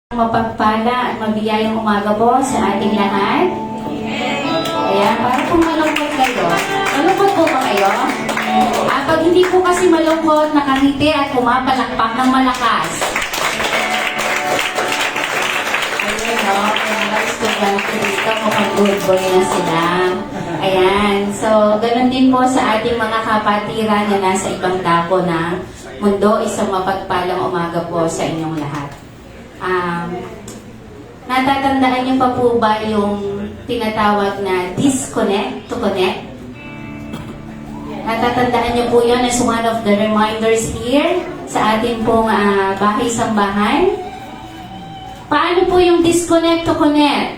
Mapagpala at mabiyayang umaga po sa ating lahat. Ayan, para kung malungkot kayo. Malungkot po ba kayo? Pag hindi po kasi malungkot, nakangiti at pumapalakpak ng malakas. Ayun, no? Kaya estudyante dito, mukhang good boy na sila. Ayan, so ganun din po sa ating mga kapatiran na nasa ibang dako na mundo. Isang mapagpalang umaga po sa inyong lahat. Natatandaan niyo pa po ba yung tinatawag na disconnect to connect? Natatandaan niyo po yun as one of the reminders here sa ating pong bahay-sambahan? Paano po yung disconnect to connect?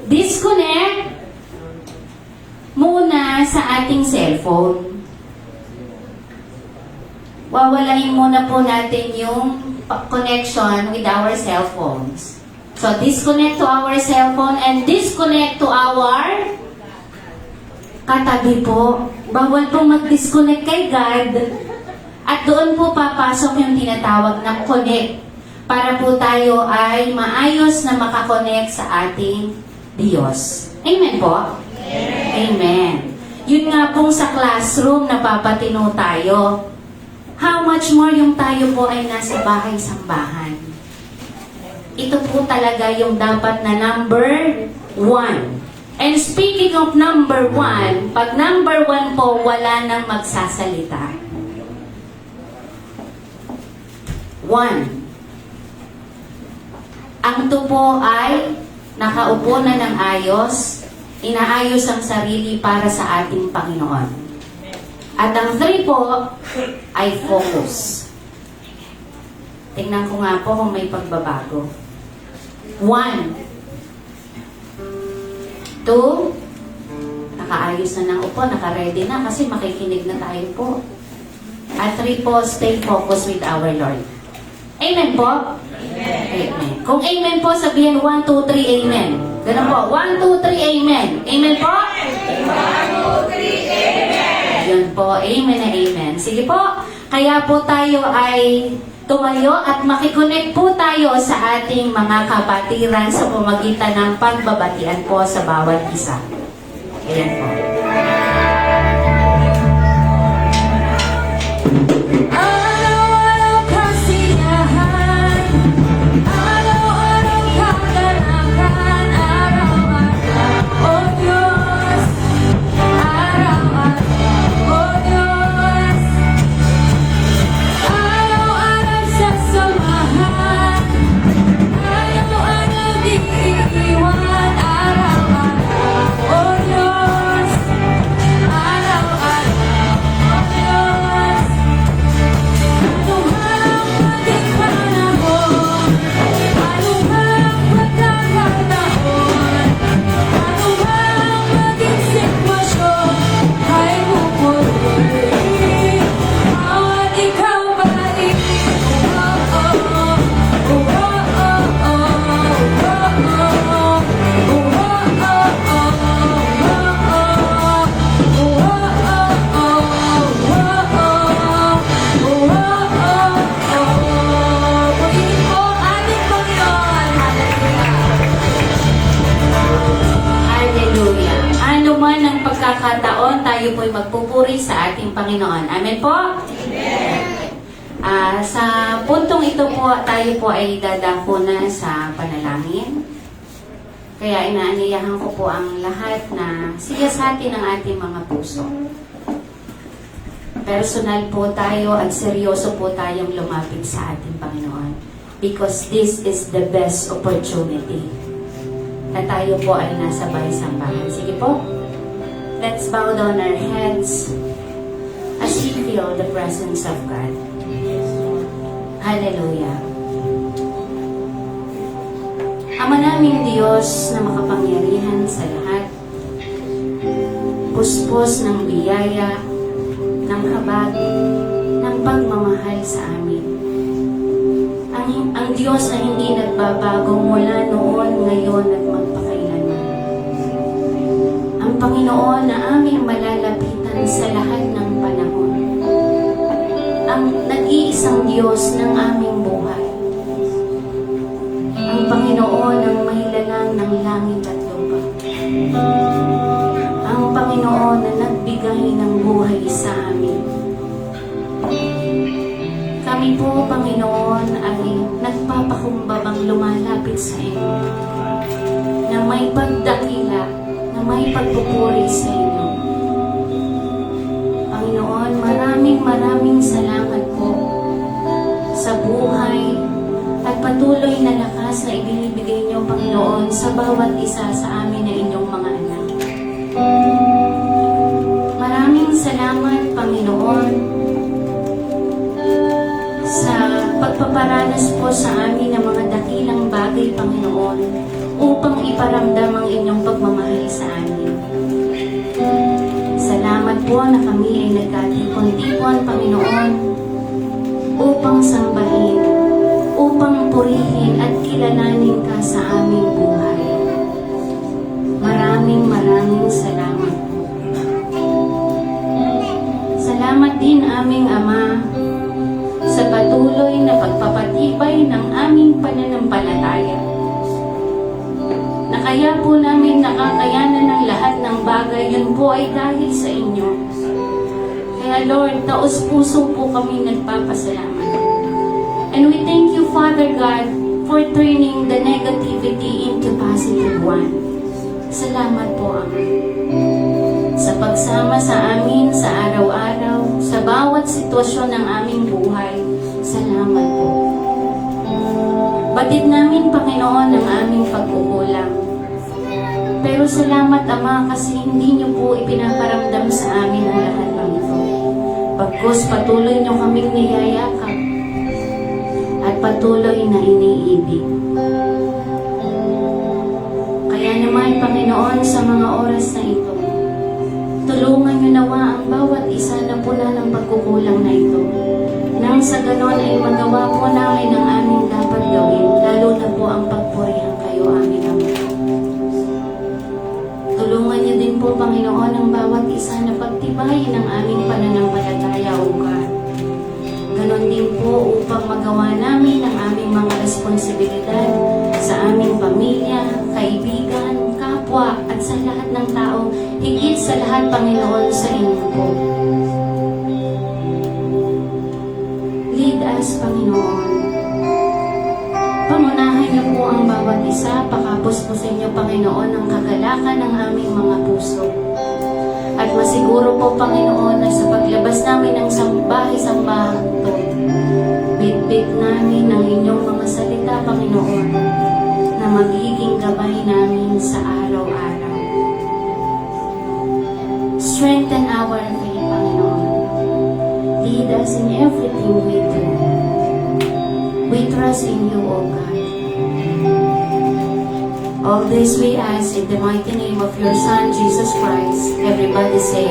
Disconnect muna sa ating cellphone. Wawalain muna po natin yung connection with our cell phones. So, disconnect to our cell phone and disconnect to our katabi po. Bawal po mag-disconnect kay God. At doon po papasok yung tinatawag na connect para po tayo ay maayos na makakonect sa ating Diyos. Amen po? Amen. Yun nga pong sa classroom napapatino tayo. How much more yung tayo po ay nasa bahay-sambahan. Ito po talaga yung dapat na number 1. And speaking of number 1, pag number 1 po, wala nang magsasalita. 1. Ang ito po ay nakaupo na ng ayos, inaayos ang sarili para sa ating Panginoon. At ang 3 po ay focus. Tingnan ko nga po kung may pagbabago. 1. 2. Nakaayos na ng upo, naka-ready na kasi makikinig na tayo po. At 3 po, stay focused with our Lord. Amen po? Amen. Amen. Kung amen po, sabihin 1, 2, 3, amen. Ganun po. 1, 2, 3, amen. Amen po? 1, 2, 3, amen. Yun po. Amen na amen. Sige po. Kaya po tayo ay tumayo at makikonnect po tayo sa ating mga kapatiran sa pamagitan ng pagbabatian po sa bawat isa. Ayan po. Pagkakataon, tayo po'y magpupuri sa ating Panginoon. Amen po? Amen. Sa puntong ito po, tayo po ay dadako na sa panalangin. Kaya inaanyayahan ko po ang lahat na sigasatin ang ating mga puso. Personal po tayo at seryoso po tayong lumapit sa ating Panginoon. Because this is the best opportunity na tayo po ay nasa bahay-sambahan. Sige po. Let's bow down our heads as we feel the presence of God. Hallelujah. Ama naming Diyos na makapangyarihan sa lahat, puspos ng biyaya, ng habag, ng pagmamahal sa amin. Ang Diyos na hindi nagbabago mula noon, ngayon at magpakailanman. Ang Panginoon na aming malalapitan sa lahat ng panahon. Ang nag-iisang Diyos ng aming buhay. nagbibigay ng buhay sa amin. Kami po, Panginoon, ay nagpapakumbabang lumalapit sa inyo na may pagdakila, na may pagpupuri sa inyo. Panginoon, maraming salamat po sa buhay at patuloy na lakas na ibinibigay niyo, Panginoon, sa bawat isa sa amin na inyong mga anak. Maraming salamat, Panginoon, sa pagpaparanas po sa amin ng mga dakilang bagay, Panginoon, upang iparamdam ang inyong pagmamahal sa amin. Salamat po na kami ay nagkatipon-tipon, Panginoon, upang sambahin, upang purihin at kilalanin ka sa aming buhay. Maraming salamat po. Salamat din aming Ama sa patuloy na pagpapatibay ng aming pananampalataya, na kaya po namin nakakayanan ng lahat ng bagay, yun po ay dahil sa inyo. Kaya Lord, taos-puso po kami nagpapasalamat. And we thank you, Father God, for turning the negativity into positive one. Salamat po, Ama, sa pagsama sa amin sa araw-araw, sa bawat sitwasyon ng aming buhay. Salamat po. Batid namin, Panginoon, ang aming pagkukulang. Pero salamat, Ama, kasi hindi niyo po ipinaparamdam sa amin ang lahat ng ito. Pagkus patuloy niyo kaming niyayakap at patuloy na iniibig. Kaya naman, Panginoon, sa mga oras na ito, tulungan niyo nawa ang bawat isa na puna ng pagkukulang na ito. Nang sa ganon ay magawa po namin ang aming dapat gawin, lalo na po ang pagpurihan kayo, aming Ama. Tulungan niyo din po, Panginoon, ang bawat isa na pagtibayin ang aming pananampalataya, O God. Ganon din po upang magawa namin ang aming mga responsibilidad sa aming pamilya, kaibigan, kapwa, at sa lahat ng tao, higit sa lahat, Panginoon, sa inyo po. Lead us, Panginoon. Pangunahan niyo po ang bawat isa, pakapuspusin niyo, Panginoon, ang kagalakan ng aming mga puso. At masiguro po, Panginoon, na sa paglabas namin ng sambahay-sambahan ito, bit-bit namin ang inyong mga salita, Panginoon, na magiging gabay namin sa araw-araw. Strengthen our faith, Panginoon. Lead us in everything we do. We trust in you, O God. All this we ask in the mighty name of your Son, Jesus Christ. Everybody say,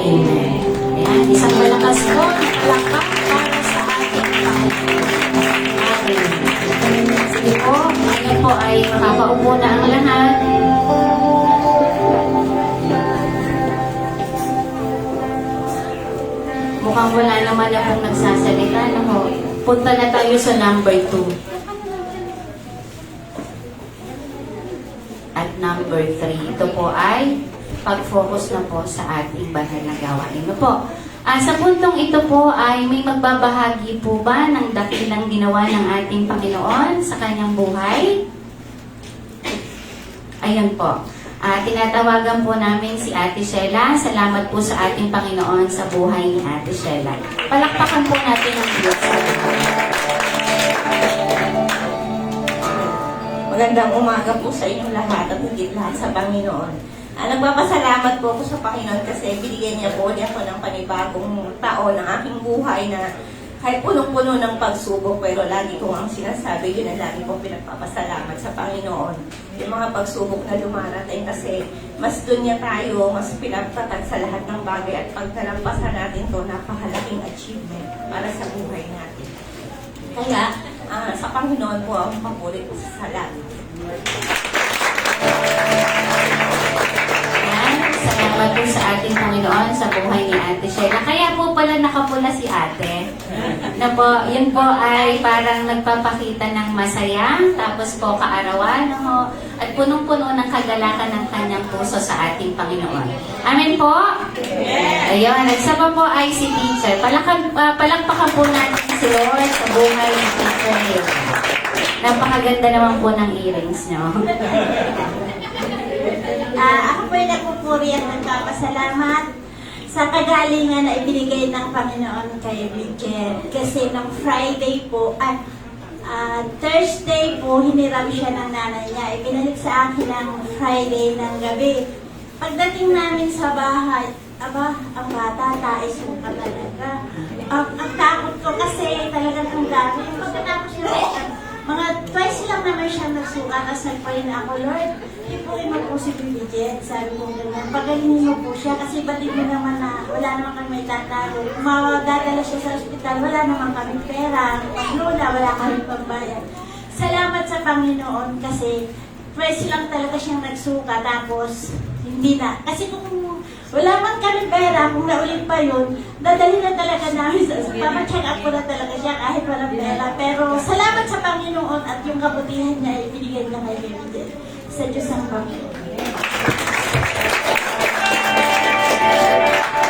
Amen. Ayan, isang malakas po na palakpak para sa ating Panginoon. Amen. Sige po, ngayon po ay makakaupo na ang lahat. Mukhang wala naman akong nagsasalita. Punta na tayo sa number 2. At number 3, ito po ay pag-focus na po sa ating banal na gawain. Ano po? Sa puntong ito po ay may magbabahagi po ba ng dakilang ginawa ng ating Panginoon sa kanyang buhay? Ayan po. Tinatawagan po namin si Ate Sheila. Salamat po sa ating Panginoon sa buhay ni Ate Sheila. Palakpakan po natin ang Diyos. Magandang umaga po sa inyong lahat at higit lahat sa Panginoon. Nagpapasalamat po ako sa Panginoon kasi binigyan niya po ulit ako ng panibagong taon ng aking buhay na kahit punong-puno ng pagsubok, pero lagi ko ang sinasabi, yun ang lagi kong pinagpapasalamat sa Panginoon. Yung mga pagsubok na dumarating kasi mas doon niya tayo, mas pinagtatag sa lahat ng bagay at pag nalampasan natin to, napakalaking achievement para sa buhay natin. Kaya, sa Panginoon po ang papuri ko sa lahat. Ayan, salamat Salamat po sa ating Panginoon sa buhay ni Ate Sheila. Kaya po pala nakapula si ate. Na po, yun po ay parang nagpapakita ng masaya, tapos po kaarawan, no? At punong-puno ng kagalakan ng kanyang puso sa ating Panginoon. Amen po? Ayun, at sa pa po ay si Teacher. Palakpakan po natin si Lord sa buhay ni Teacher Hilda. Napakaganda naman po ng earrings nyo. Ako po ay nagpupuri at nagpapasalamat sa kagalingan na ibinigay ng Panginoon kay Bridget. Kasi nung Friday po at Thursday po, hiniram siya ng nanay niya. Ibinalik sa akin ng Friday ng gabi. Pagdating namin sa bahay, ang bata, tais mo pa talaga. Ang takot ko kasi talagang ang dami. Pagkatapos siya, mga twice lang naman siya nagsuka, kasi nagparin ako, Lord, ipuin mo po si Bridget. Sabi ko ganyan, pagalingin mo po siya, kasi batid mo naman na wala naman kami may tatago. Kung dadala siya sa ospital, wala naman kami pera. Pag lola, wala kami pambayad. Salamat sa Panginoon kasi twice lang talaga siyang nagsuka, tapos hindi na. Kasi kung wala man kami pera, kung naulit pa yun, dadali na talaga namin sa papacheck up ko na talaga siya kahit walang pera. Pero salamat sa Panginoon at yung kabutihan niya ay binigay niya kay Bridget. Sa Diyos ang Panginoon.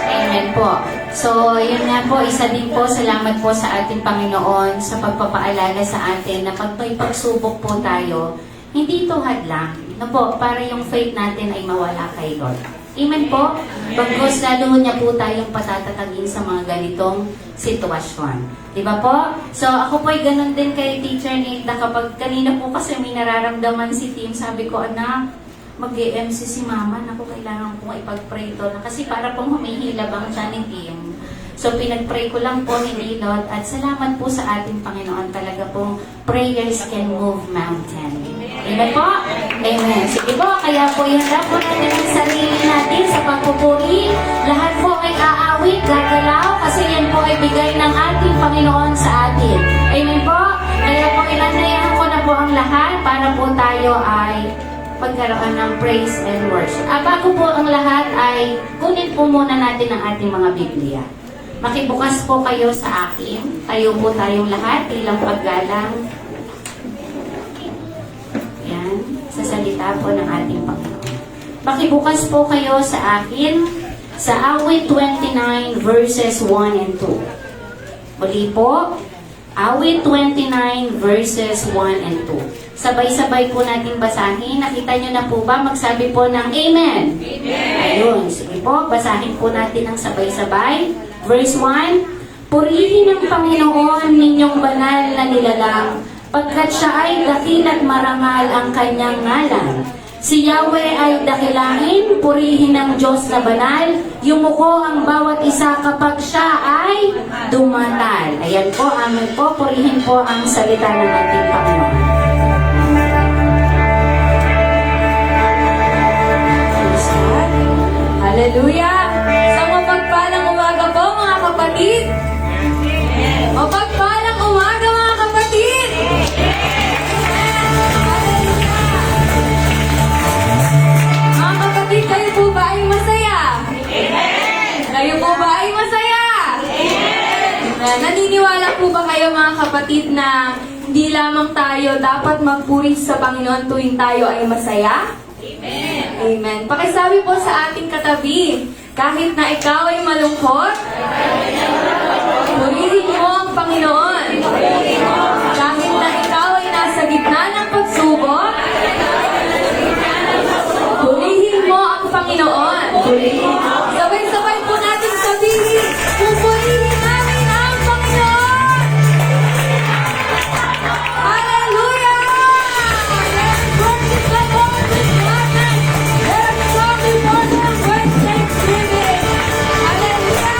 Amen po. So, yun nga po, isa din po, salamat po sa ating Panginoon sa pagpapaalala sa atin na pag may pagsubok po tayo, hindi ito hadlang. No po, para yung faith natin ay mawala kay Lord. Amen po? Bagkus lalo niya po tayong patatatagin sa mga ganitong sitwasyon. Di ba po? So, ako po ay ganun din kay Teacher Nate na kapag kanina po kasi may nararamdaman si Tim, sabi ko, anak, mag-MC si Mama, naku, kailangan kong ipag-pray to. Kasi para pong humihilabang siya ni Tim. So, pinag-pray ko lang po ni Lord at salamat po sa ating Panginoon. Talaga pong prayers can move mountain. Amen po? Amen. Sige po, kaya po yun lang po natin ang sarili natin sa pagpupuri. Lahat po ay aawit, gagalaw, kasi yan po ay bigay ng ating Panginoon sa atin. Amen po? Kaya po inandayan ko na po ang lahat para po tayo ay pagkaroon ng praise and worship. Bago po ang lahat ay kunin po muna natin ang ating mga Biblia. Makibukas po kayo sa akin. Tayo po tayong lahat bilang paggalang. Yan, sa salita po ng ating Panginoon. Makibukas po kayo sa akin sa Awit 29 verses 1 and 2. Muli po, Awit 29 verses 1 and 2. Sabay-sabay po natin basahin. Nakita nyo na po ba? Magsabi po ng Amen. Amen. Ayun. Sige po, basahin po natin ng sabay-sabay. Verse 1, purihin ang Panginoon ninyong banal na nilalang, pagkat siya ay dakil at marangal ang kanyang ngalan. Si Yahweh ay dakilain, purihin ang Diyos na banal, yumuko ang bawat isa kapag siya ay dumatal. Ayan po, amen po, purihin po ang salita ng ating Panginoon. Hallelujah! Sa mapagpalang umaga po mga kapatid! Mapagpalang umaga mga kapatid! Mga kapatid, kayo po ba ay masaya? Kayo po ba ay masaya? Naniniwala po ba kayo mga kapatid na hindi lamang tayo dapat magpuri sa Panginoon tuwing tayo ay masaya? Amen. Pakisabi po sa ating katabi, kahit na ikaw ay malungkot, purihin mo ang Panginoon. Kahit na ikaw ay nasa gitna ng pagsubok, purihin mo ang Panginoon. Sabay-sabay po natin sabihin, pupurihin namin ang Panginoon. Hallelujah! Let's worship the Lord with gladness. Let's go before Him with thanksgiving. Hallelujah!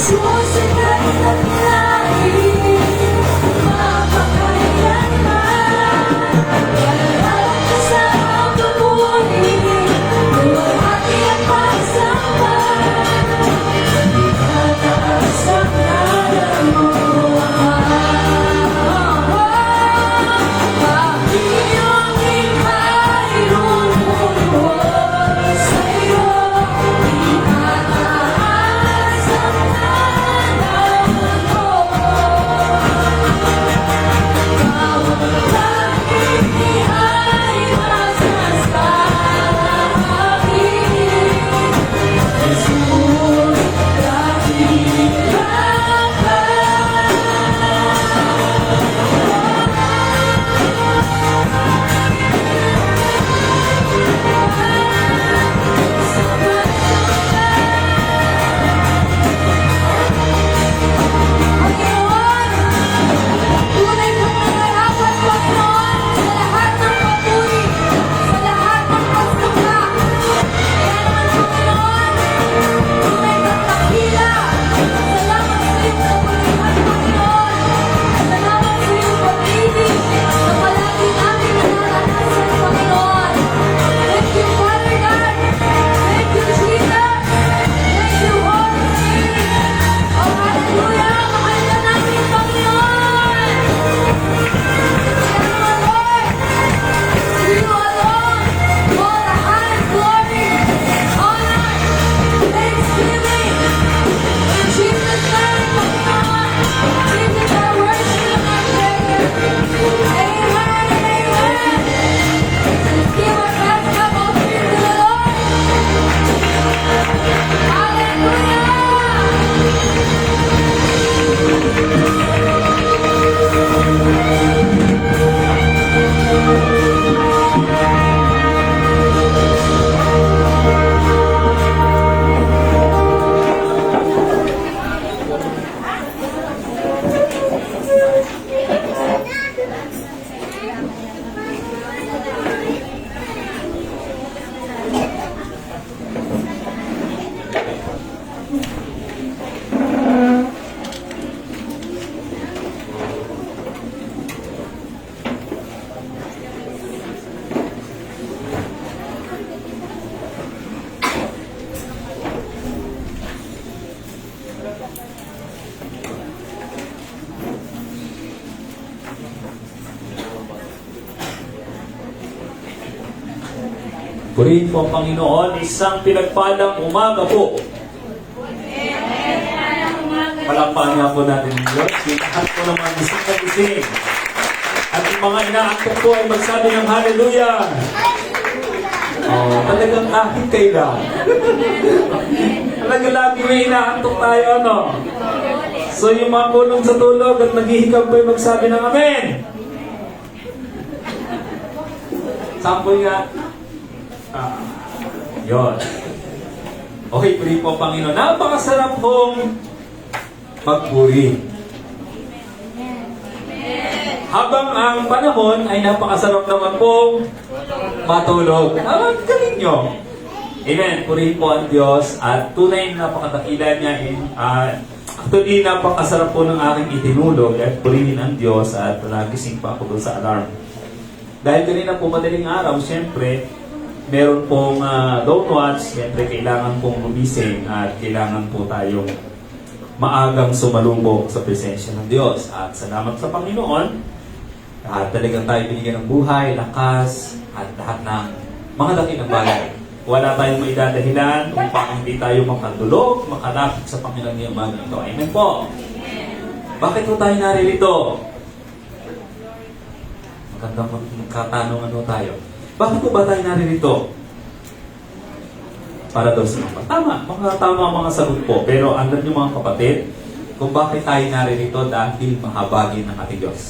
Susunod na Purihin po ang Panginoon, isang pinagpalang umaga po. Palakpakan nga po natin ang Diyos. Lahat po naman gising na gising. At yung mga inaantok po ay magsabi ng hallelujah. Oh, talagang kahit kailan. Talaga lagi may inaantok tayo, ano? So yung mga punong sa tulog at naghihikab po ay magsabi ng amen. Sample nga. Yun. Okay, puri po Panginoon. Napakasarap pong magpuri. Habang ang panahon ay napakasarap naman pong matulog. Ang galing nyo. Amen. Purihin po ang Diyos at tunay na napakadakila niya. Actually, napakasarap po ng aking itinulog at purihin ang Diyos at nagising pa ako doon sa alarm. Dahil kanina po madaling araw, siyempre, meron pong don't watch, siyempre kailangan pong gumising at kailangan po tayong maagang sumalubong sa presensya ng Diyos. At salamat sa Panginoon, at talagang tayo binigyan ng buhay, lakas, at lahat ng mga dakilang bagay. Wala tayong maidadahilan kung bakit hindi tayo makatulog, makalapit sa Panginoon ngayong umaga ito. Amen po. Bakit po tayo naririto? Magandang magkatanungan po tayo. Bakit po ba tayo naririto? Para daw sa mga tama ang mga sagot po. Pero alam niyo mga kapatid, kung bakit tayo naririto dahil mahabagin ng ating Diyos.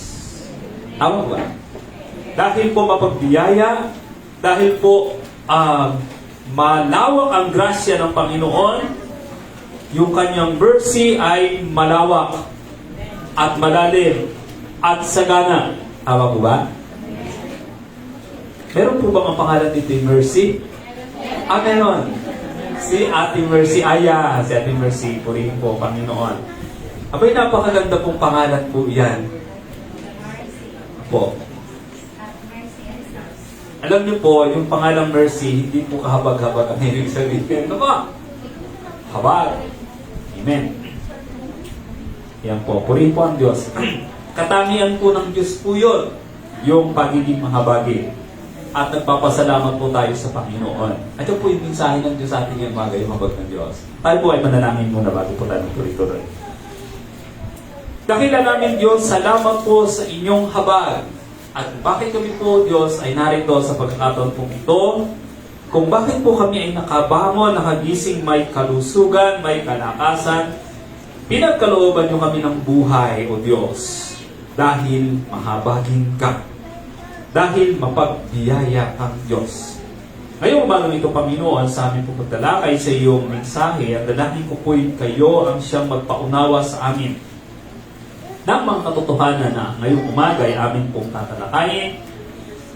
Tama ba? Dahil po mapagbiyaya, dahil po malawak ang grasya ng Panginoon, yung kanyang mercy ay malawak at malalim at sagana. Tama po ba? Meron po bang ang pangalan dito yung Mercy? Meron. Si Ate Mercy Aya. Si Ate Mercy, purihin po, Panginoon. Abay, napakaganda pong pangalan po yan. Po. Alam niyo po, yung pangalang Mercy, hindi po kahabag-habag ang hilig sabihin. Ano ba? Habag. Amen. Yan po, purihin po ang Diyos. Katangian po ng Diyos po yun, yung pagiging mahabagin. At nagpapasalamat po tayo sa Panginoon. Ito po yung mensahe ng Diyos sa ating yung mga yung habag ng Diyos. Tayo po ay manalangin muna bago po tayo magtuloy-tuloy. Dakila namin Diyos, salamat po sa inyong habag. At bakit kami po Diyos ay narito sa pagkakataon po ito, kung bakit po kami ay nakabangon, nakagising, may kalusugan, may kalakasan, pinagkalooban niyo kami ng buhay, O Diyos, dahil mahabagin ka. Dahil mapagbiyaya ang Diyos. Ngayong umagang ito, Panginoon, sa amin po pagtalakay sa iyong mensahe, at dalahin ko po'y kayo ang siyang magpaunawa sa amin ng mga katotohanan na ngayong umaga ay amin pong tatalakayin.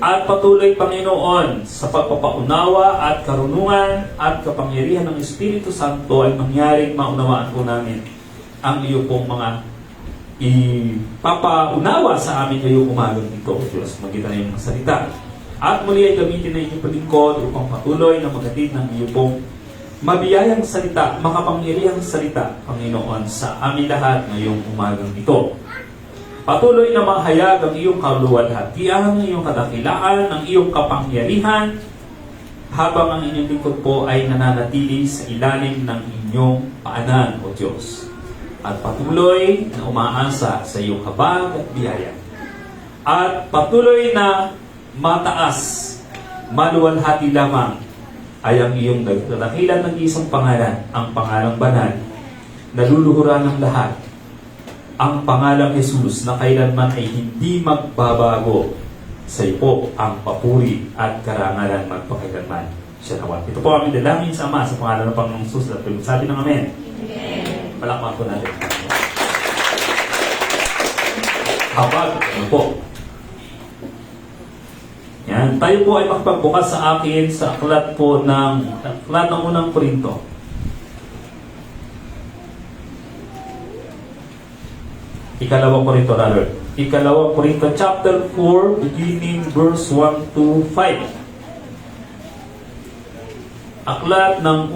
At patuloy, Panginoon, sa pagpapaunawa at karunungan at kapangyarihan ng Espiritu Santo ay mangyaring maunawaan po namin ang iyo pong mga ipapaunawa sa amin ngayong umagang ito, Diyos, magitan na yung mga salita. At muli ay gamitin na inyong palingkod upang patuloy na maghatid ng iyo pong mabiyayang salita, makapangyarihang salita, Panginoon, sa amin lahat ngayong umagang ito. Patuloy na mahayag ang iyong kaluwalhatian, ang iyong kadakilaan, ang iyong kapangyarihan, habang ang inyong lingkod po ay nananatili sa ilalim ng inyong paanan, O Diyos. At patuloy na umaasa sa iyong habag at biyaya. At patuloy na mataas, maluwalhati lamang ay ang iyong dakilan ng isang pangalan, ang pangalang banal, na luluhuran ng lahat, ang pangalang Jesus na kailanman ay hindi magbabago. Sa iyo po ang papuri at karangalan magpakailanman. Siya nawa. Ito po aming dalangin sa Ama sa pangalan ng Panginoong Jesus at sabi ng Amen. Palakpakan po natin. Habag, ano po? Yan, tayo po ay makapagbukas sa akin sa aklat po ng unang Korinto. Ikalawang Korinto chapter 4, beginning verse 1 to 5. Aklat ng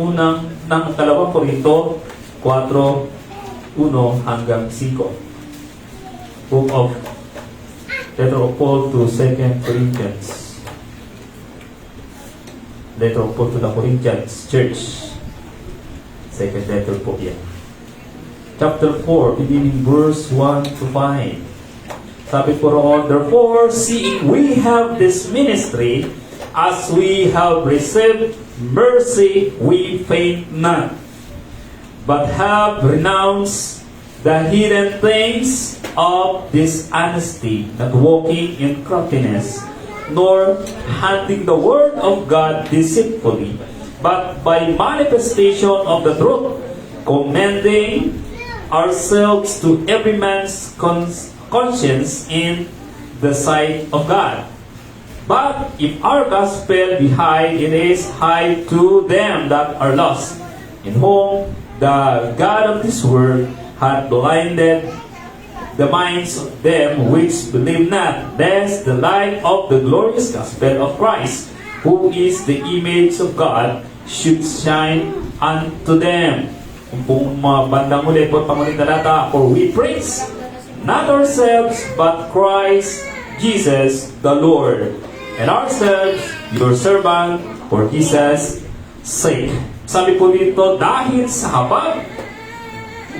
ikalawang Korinto 4:1 hanggang 5. Book of Letter of Paul to 2 Corinthians. letter po to the Corinthians Church. Second letter po yan. Chapter 4, beginning verse 1 to 5. Sabi po roon, therefore, seeing we have this ministry, as we have received mercy, we faint not, but have renounced the hidden things of dishonesty, not walking in craftiness, nor handling the word of God deceitfully, but by manifestation of the truth, commending ourselves to every man's conscience in the sight of God. But if our gospel be hid, it is hid to them that are lost, in whom the God of this world hath blinded the minds of them which believe not, lest the light of the glorious gospel of Christ, who is the image of God, should shine unto them. Kung pong mga bandang ulit po, pangulit na data, for we praise not ourselves, but Christ Jesus the Lord, and ourselves your servant for Jesus' sake. Sabi po dito, dahil sa habag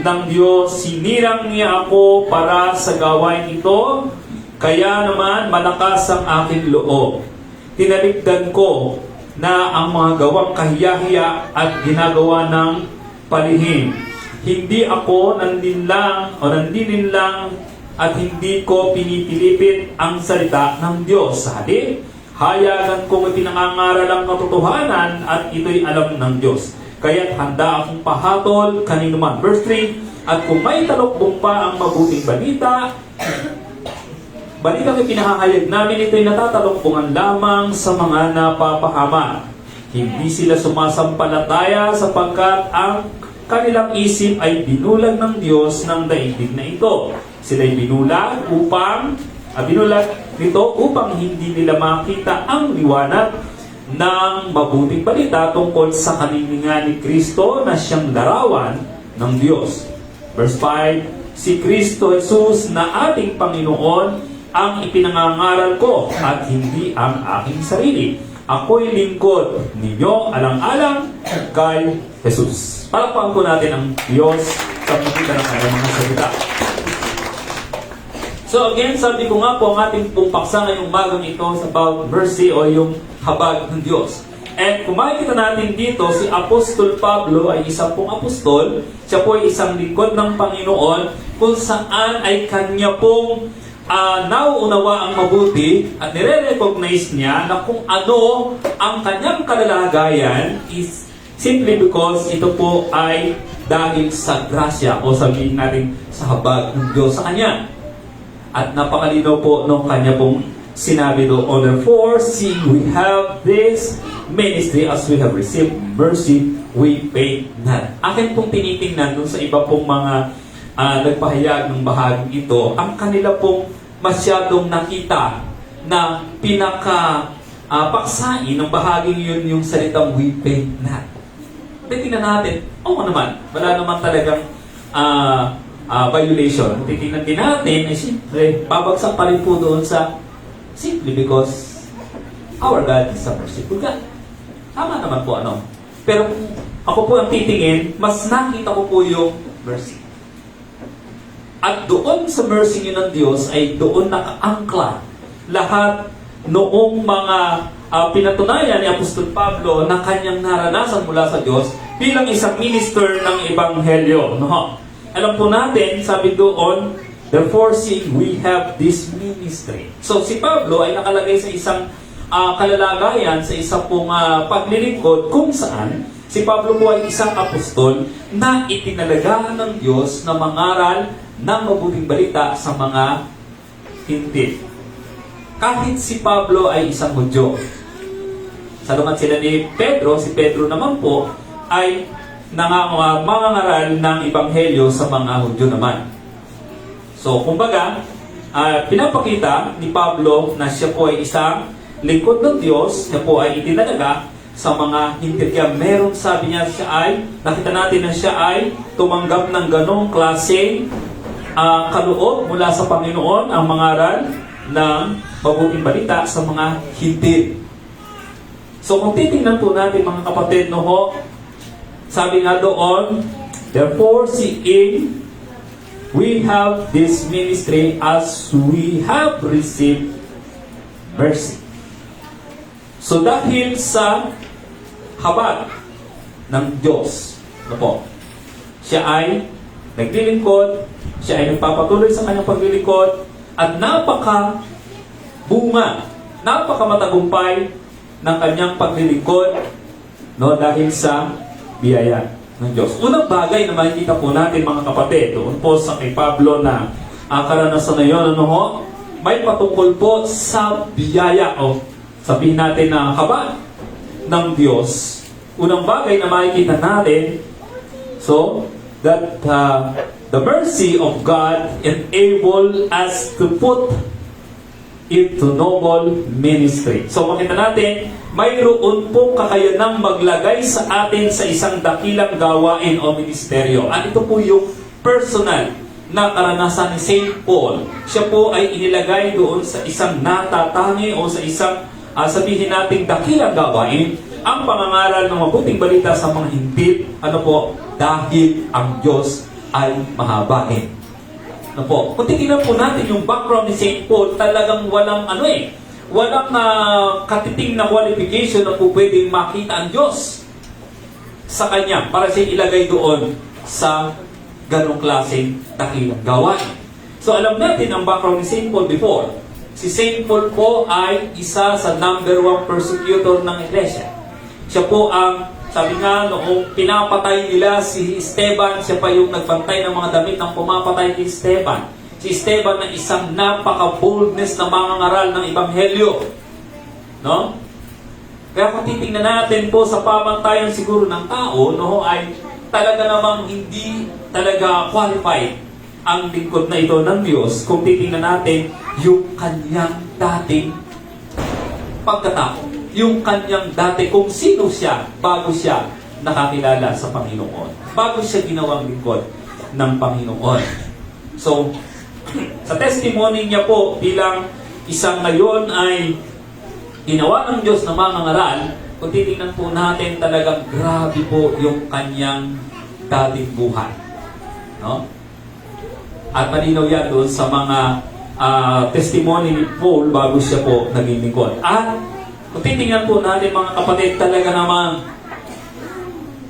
ng Diyos, sinirang niya ako para sa gawain ito, kaya naman malakas ang aking loob. Tinaligdan ko na ang mga gawang kahiyahiya at ginagawa ng palihim. Hindi ako nandininlang at hindi ko pinipilipit ang salita ng Diyos. Sa halip, hayagan kong ipinangangaral ang katotohanan at ito'y alam ng Diyos. Kaya't handa akong pahatol kanino man. Verse 3, at kung may talokbong pa ang mabuting balita, balitang ipinahahayag namin, ito'y natatalokbongan lamang sa mga napapahama. Hindi sila sumasampalataya sapagkat ang kanilang isip ay binulag ng Diyos ng daigdig na ito. Sila'y binulag nito upang hindi nila makita ang liwanag ng mabuting balita tungkol sa kaninga ni Kristo na siyang larawan ng Diyos. Verse 5, si Kristo Jesus na ating Panginoon ang ipinangangaral ko at hindi ang aking sarili. Ako'y lingkod ninyo alang-alang kay Jesus. Palakpakan po natin ang Diyos sa pagkita ng kanyang mga salita. So again, sabi ko nga po, ang ating pong paksa ngayong umagang ito is about mercy o yung habag ng Diyos. And kung makikita natin dito, si Apostol Pablo ay isang pong apostol. Siya po ay isang lingkod ng Panginoon kung saan ay kanya pong nauunawa ang mabuti at nire-recognize niya na kung ano ang kanyang kalalagayan is simply because ito po ay dahil sa grasya o sabihin natin sa habag ng Diyos sa kanya. At napakalinaw po nung kanya pong sinabi doon, therefore, seeing we have this ministry as we have received mercy, we faint not. Akin pong tinitingnan dun sa iba pong mga nagpahayag ng bahaging ito, ang kanila pong masyadong nakita na paksain ng bahaging yun yung salitang we faint not. Tingnan natin, oo naman, wala naman talagang violation. Titingnan din natin, ay siyempre, babagsak pa rin po doon sa simply because our God is a merciful God. Tama naman po, ano? Pero ako po ang titingin, mas nakita ko po yung mercy. At doon sa mercy niyo ng Diyos ay doon nakaangkla lahat noong mga pinatunayan ni Apostol Pablo na kanyang naranasan mula sa Diyos bilang isang minister ng Ebanghelyo. No? Alam po natin, sabi doon, therefore seeing we have this ministry. So si Pablo ay nakalagay sa isang kalalagayan, sa isang pong paglilingkod kung saan si Pablo po ay isang apostol na itinalaga ng Diyos na mangaral ng mabuting balita sa mga hindi. Kahit si Pablo ay isang Hudyo. Salungat sila ni Pedro, si Pedro naman po ay mangangaral ng Ebanghelyo sa mga Hudyo naman. So, kumbaga, pinapakita ni Pablo na siya po ay isang lingkod ng Diyos, siya po ay itinalaga sa mga hindi. Kaya meron, sabi niya, nakita natin na siya ay tumanggap ng ganong klaseng kaloob mula sa Panginoon ang mangaral ng mabuting balita sa mga hindi. So kung titingnan po natin mga kapatid, no ho, sabi nga doon, therefore seeing we have this ministry as we have received mercy. So dahil sa habag ng Diyos, no po, siya ay naglilingkod, siya ay nagpapatuloy sa kanyang paglilingkod, at napakamatagumpay ng kanyang paglilingkod, no, dahil sa biyaya ng Diyos. Unang bagay na makikita po natin mga kapatid, doon po sa kay Pablo na karanasan na yun, ano ho, may patungkol po sa biyaya o sabihin natin na habag ng Diyos. Unang bagay na makikita natin, so, that the mercy of God enable us to put into noble ministry. So makita natin, mayroon pong kakayanang maglagay sa atin sa isang dakilang gawain o ministeryo. At ito po yung personal na karanasan ni St. Paul. Siya po ay inilagay doon sa isang natatangi o sa isang sabihin nating dakilang gawain, ang pangangaral ng mabuting balita sa mga hintil, ano po, dahil ang Diyos ay mahabain. Ano po, kung titignan po natin yung background ni St. Paul, talagang walang walang katiting na qualification na po pwedeng makita ang Diyos sa kanya para siya ilagay doon sa ganong klaseng dakilang gawain. So alam natin ang background ni St. Paul before. Si St. Paul po ay isa sa number 1 persecutor ng Iglesia. Siya po ang, sabi nga, noong pinapatay nila si Esteban, siya pa yung nagbantay ng mga damit ng pumapatay kay Esteban. Si Esteban na isang napaka-boldness na mangangaral ng Ebanghelyo. No? Kaya kung titingnan natin po sa pamantayan siguro ng tao, no, ay talaga namang hindi talaga qualified ang lingkod na ito ng Diyos kung titingnan natin yung kanyang dating pagkatao. Yung kanyang dati, kung sino siya bago siya nakakilala sa Panginoon. Bago siya ginawang lingkod ng Panginoon. So, sa testimony niya po bilang isang ngayon ay ginawa ng Diyos na mangangaral, kung titingnan po natin talagang grabe po yung kanyang dating buhay. No? At malinaw yan doon sa mga testimony ni Paul bago siya po naging lingkod. At kung titingnan po natin mga kapatid, talaga namang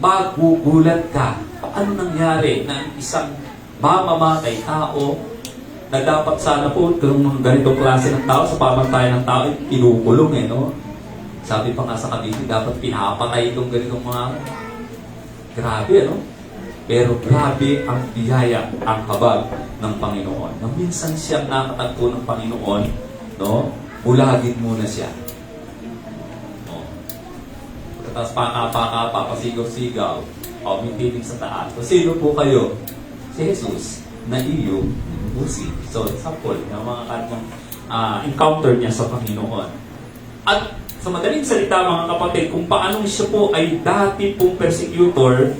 magugulat ka. Paano nangyari na isang mamamatay tao na dapat sana po itong mga ganitong klase ng tao sa pamantayan ng tao ay kinukulong no? Sabi pa nga sa Cavite, dapat pinapatay itong ganitong mga grabe, no? Pero grabe ang biyaya, ang habag ng Panginoon. Na minsan siyang nakatagpo ng Panginoon, no? Bulagin muna siya. Tapos paka-paka, papasigaw-sigaw, o mintinig sa taas. So, sino po kayo? Si Jesus na iyong busi. So, example ng mga kanong encounter niya sa Panginoon. At sa madaling salita mga kapatid, kung paano siya po ay dati pong persecutor,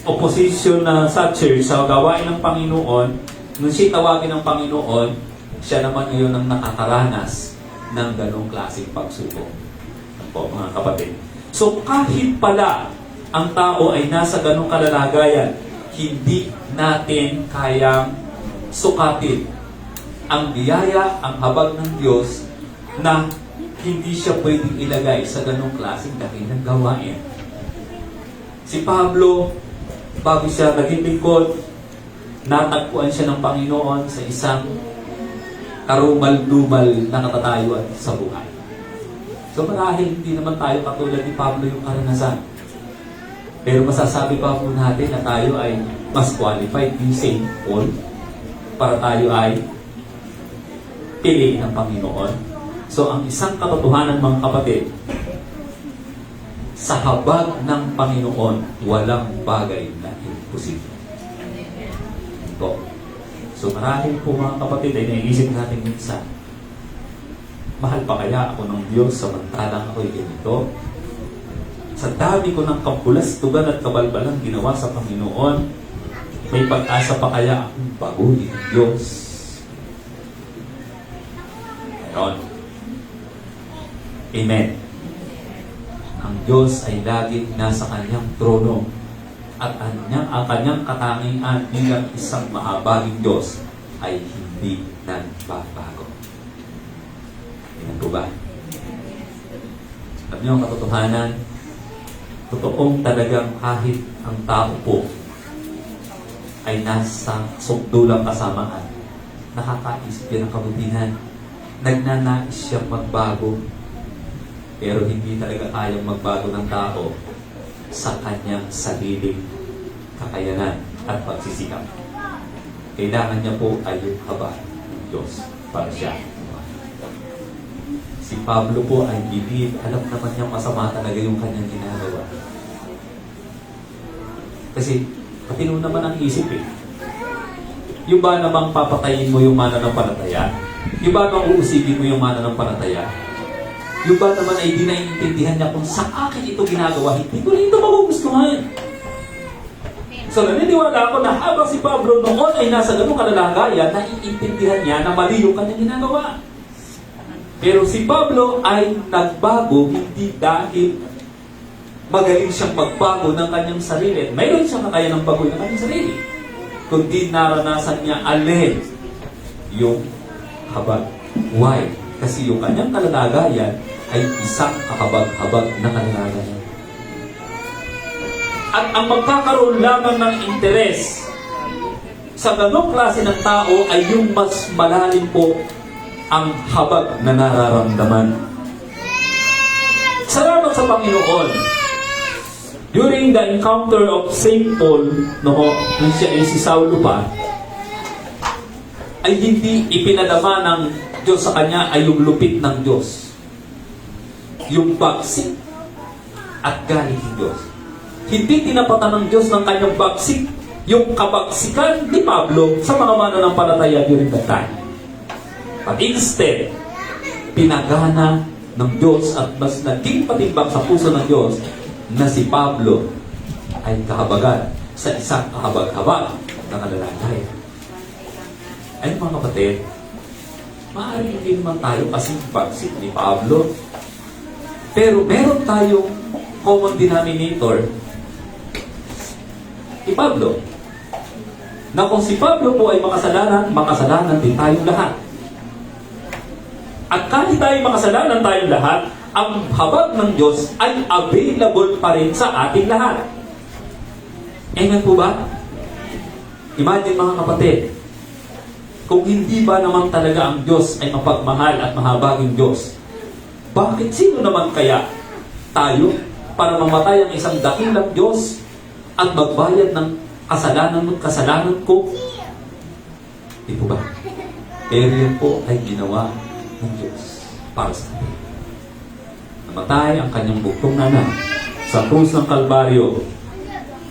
opposition na sa church, sa gawain ng Panginoon, nung siya tawagin ng Panginoon, siya naman ngayon ang nakakaranas ng ganong klaseng pagsubok. Po, mga kapatid. So kahit pala ang tao ay nasa ganong kalalagayan, hindi natin kayang sukatin ang biyaya, ang habag ng Diyos na hindi siya pwedeng ilagay sa ganong klaseng dakilang gawain. Si Pablo, bago siya naging lingkod, natagpuan siya ng Panginoon sa isang karumal-dumal na katatayuan sa buhay. So marahil hindi naman tayo katulad ni Pablo yung karanasan. Pero masasabi pa po natin na tayo ay mas qualified ni St. Paul para tayo ay piliin ng Panginoon. So ang isang katotohanan mga kapatid, sa habag ng Panginoon, walang bagay na imposible. Ito. So marahil po mga kapatid ay naiisip natin minsan, mahal pa kaya ako ng Diyos samantalang ako'y ganito? Sa dami ko ng kabulastugan at kabalbalang ginawa sa Panginoon, may pag-asa pa kaya akong baguhin ng Diyos? Ayon. Amen. Diyos ay laging nasa kanyang trono. At ang kanyang katangian bilang isang mahabaging Diyos ay hindi nagbabago. Tingnan po ba? Alam niyo ang katotohanan, totoong talagang kahit ang tao po ay nasa sukdulang kasamaan, nakakaisip yan ng kabutihan, nagnanais siyang magbago, pero hindi talaga kayang magbago ng tao sa kanyang sariling kakayanan at pagsisikap. Kailangan niya po ay yung haba ng Diyos para siya. Si Pablo po ay believe, alam naman niya masama talaga yung kanyang ginagawa. Kasi patino naman ang isip eh. Yung ba namang papatayin mo yung mananampalataya? Yung ba namang uusigin mo yung mananampalataya? Yung ba naman ay di naiintindihan niya kung sa akin ito ginagawa, hindi ko na ito magugustuhan. So naniniwala ako na habang si Pablo noon ay nasa ganung kalalagayan, naiintindihan niya na mali yung kanyang ginagawa. Pero si Pablo ay nagbago hindi dahil magaling siyang magbago ng kanyang sarili. Mayroon siyang kaya ng bago ng kanyang sarili. Kundi naranasan niya alin yung habag. Why? Kasi yung kanyang kalalagayan ay isang kahabag-habag na kalalagayan. At ang magkakaroon lamang ng interes sa ganong klase ng tao ay yung mas malalim po ang habag na nararamdaman. Salamat sa Panginoon. During the encounter of St. Paul, nung siya ay si Saulo pa, ay hindi ipinadama ng Diyos sa kanya ay yung lupit ng Diyos. Yung bagsik at galit ng Diyos. Hindi tinapatan ng Diyos ng kanyang bagsik yung kabagsikan ni Pablo sa mga mananampalataya during that time. But instead, pinagana ng Diyos at mas naging patimbang sa puso ng Diyos na si Pablo ay kahabagan sa isang kahabag-habag na kalalagay. Ay mga kapatid, maaari hindi naman tayo kasing bagsik ni Pablo. Pero meron tayong common denominator ni Pablo. Na kung si Pablo po ay makasalanan, makasalanan din tayong lahat. At kahit tayo makasalanan tayong lahat, ang habag ng Diyos ay available pa rin sa ating lahat. Amen po ba? Imagine mga kapatid, kung hindi ba naman talaga ang Diyos ay mapagmahal at mahabaging Diyos, bakit sino naman kaya tayo para mamatay ang isang dakilang Diyos at magbayad ng kasalanan mo at kasalanan ko? Di po ba? Pero yan po ay ginawa ng Diyos para sa atin. Namatay ang kanyang buktong na anak sa krus ng Kalbaryo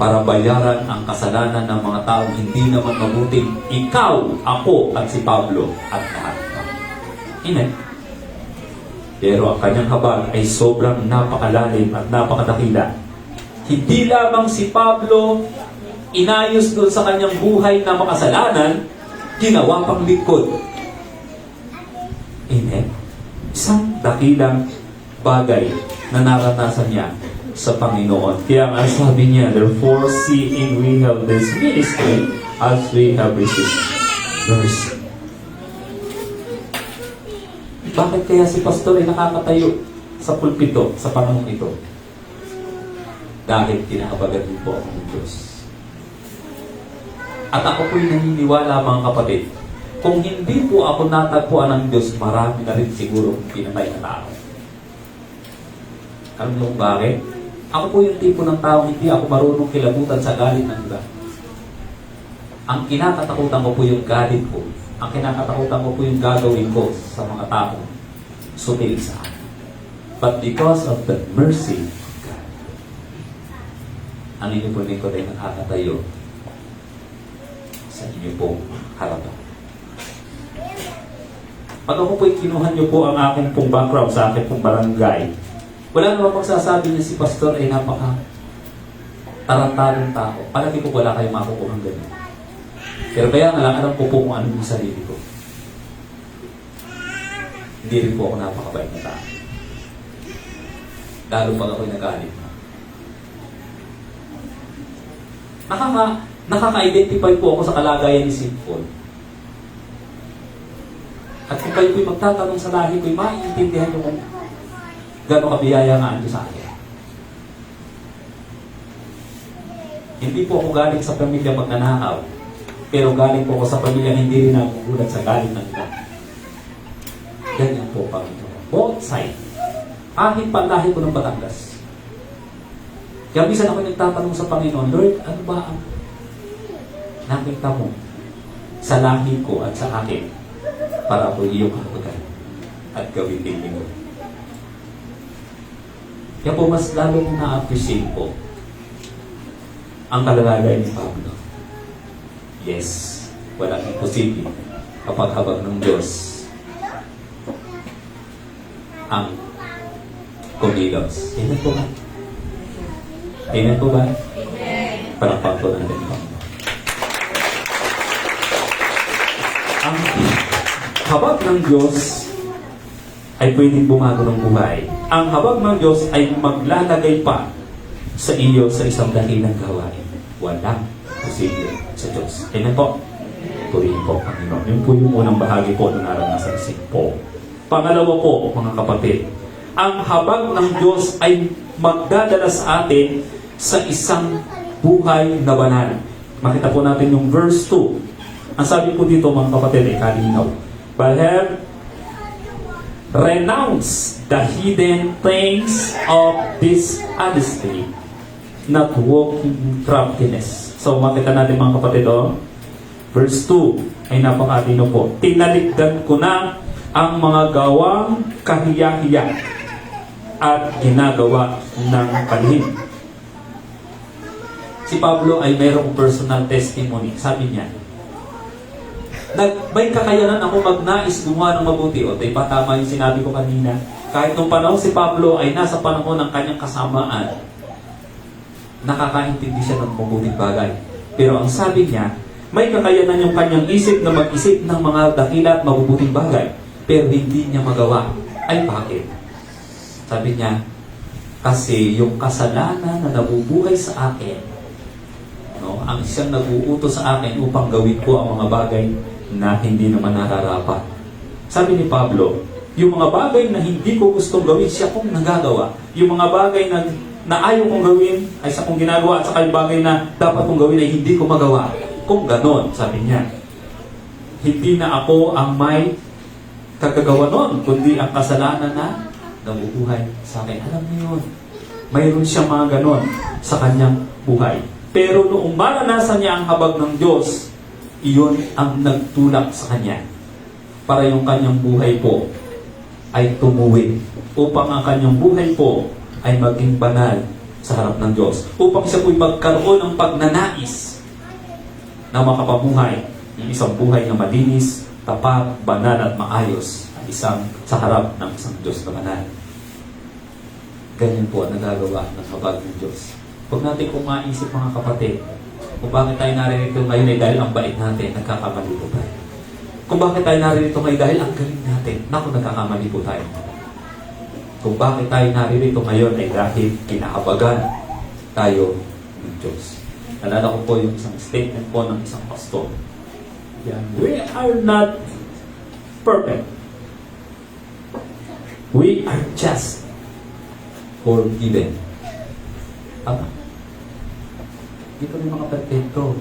para bayaran ang kasalanan ng mga taong hindi naman mabuting ikaw, ako, at si Pablo at lahat. Amen. Pero ang kanyang habag ay sobrang napakalalim at napakadakila. Hindi lamang si Pablo inayos doon sa kanyang buhay na makasalanan, ginawa pang lingkod. Amen. Isang dakilang bagay na naranasan niya sa Panginoon. Kaya ang sabi niya, therefore seeing we have this ministry as we have received mercy. Bakit kaya si pastor ay nakakatayo sa pulpito sa panahon ito? Dahil kinakabagan din po ako ng Diyos. At ako po'y naniniwala mga kapatid, kung hindi po ako natagpuan ng Diyos, marami na rin siguro pinatay na tao. Alam niyo kung bakit? Ako po yung tipo ng tao, hindi ako marunong kilabutan sa galit ng iba. Ang kinakatakutan ko po yung galit ko. Ang kinakatakutan ko po yung gagawin ko sa mga tao sumili sa akin. But because of the mercy of God, ang inyo po lingkod ay nakakatayo sa inyo po harapan. Pag ako po'y kinuhan niyo po ang aking pong background sa aking pong barangay, wala naman pagsasabi niya si pastor ay napaka tarantadong tao. Palagi po wala kayong makukuha ng ganun. Pero kaya nga lang, alam ko po kung ano yung sarili ko. Hindi rin po ako napakabait na tao. Lalo pag ako'y nagalit. Nakaka-identify po ako sa kalagayan ni St. Paul. At kung kayo po'y magtatanong sa lahi ko'y maiintindihan nyo kung gano'ng kabiyaya nga ando sa akin. Hindi po ako galing sa pamilya magnanakaw, pero galing po ako sa pamilya hindi rin nagugulat sa galing ng iba. Ganyan po, Panginoon. Both side. Kahit panlahi ko ng Batangas. Kaya minsan ako nagtatanong sa Panginoon, Lord, ano ba ang nakita mo sa lahi ko at sa akin para ako iyong kapagan at gawin din mo? Kaya po mas lalo kong na-appreciate po ang kalalagay ni Pablo. Yes, walang imposible kapag habag ng Diyos ang kumilos. Amen po ba? Amen po ba? Palakpak po natin ang Panginoon. Ang habag ng Diyos ay pwedeng bumago ng buhay. Ang habag ng Diyos ay maglalagay pa sa iyo sa isang dakilang gawain. Walang posible sa Diyos. Amen po? Purihin po, Panginoon. Yun po yung unang bahagi po ng naranasan si Paul. Pangalawa po, mga kapatid, ang habag ng Diyos ay magdadala sa atin sa isang buhay na banal. Makita po natin yung verse 2. Ang sabi po dito, mga kapatid, ay kalinaw. But have renounced the hidden things of this honesty, not walking in craftiness. So, makita natin, mga kapatid, verse 2 ay napakatino po. Tinaligdan ko na ang mga gawang kahiya-hiya at ginagawa ng palihim. Si Pablo ay mayroong personal testimony. Sabi niya, may kakayanan ako magnais gumawa ng mabuti. O, tayo pa tama yung sinabi ko kanina. Kahit nung panahon si Pablo ay nasa panahon ng kanyang kasamaan, nakakaintindi siya ng mabuting bagay. Pero ang sabi niya, may kakayanan yung kanyang isip na mag-isip ng mga dakila at mabubuting bagay. Pero hindi niya magawa. Ay, bakit? Sabi niya, kasi yung kasalanan na nabubuhay sa akin, ang siyang nag-uutos sa akin upang gawin ko ang mga bagay na hindi naman nararapat. Sabi ni Pablo, yung mga bagay na hindi ko gustong gawin, siya kong nagagawa. Yung mga bagay na ayaw kong gawin, ay siya kong ginagawa, at saka yung bagay na dapat kong gawin ay hindi ko magawa. Kung ganon, sabi niya, hindi na ako ang may kagagawa nun, kundi ang kasalanan na nabubuhay sa akin. Alam niyo yun, mayroon siyang mga ganon sa kanyang buhay. Pero noong maranasan niya ang habag ng Diyos, iyon ang nagtulak sa kanya para yung kanyang buhay po ay tumuwid, upang ang kanyang buhay po ay maging banal sa harap ng Diyos, upang siya po'y magkaroon ng pagnanais na makapamuhay ng isang buhay na malinis, tapat, banal at maayos at isang sa harap ng isang Diyos na banal. Ganyan po ang nagagawa ng habag ng Diyos. Huwag natin kung maisip, mga kapatid, kung bakit tayo naririto ngayon ay dahil ang bait natin, nagkakamali po tayo. Kung bakit tayo naririto ngayon dahil ang galing natin, naku, nagkakamali po tayo. Kung bakit tayo naririto ngayon ay dahil kinahabagan tayo ng Diyos. Nalala ko po yung isang statement po ng isang pastor. Yan. We are not perfect. We are just forgiven. Tama. Dito may mga perfecto.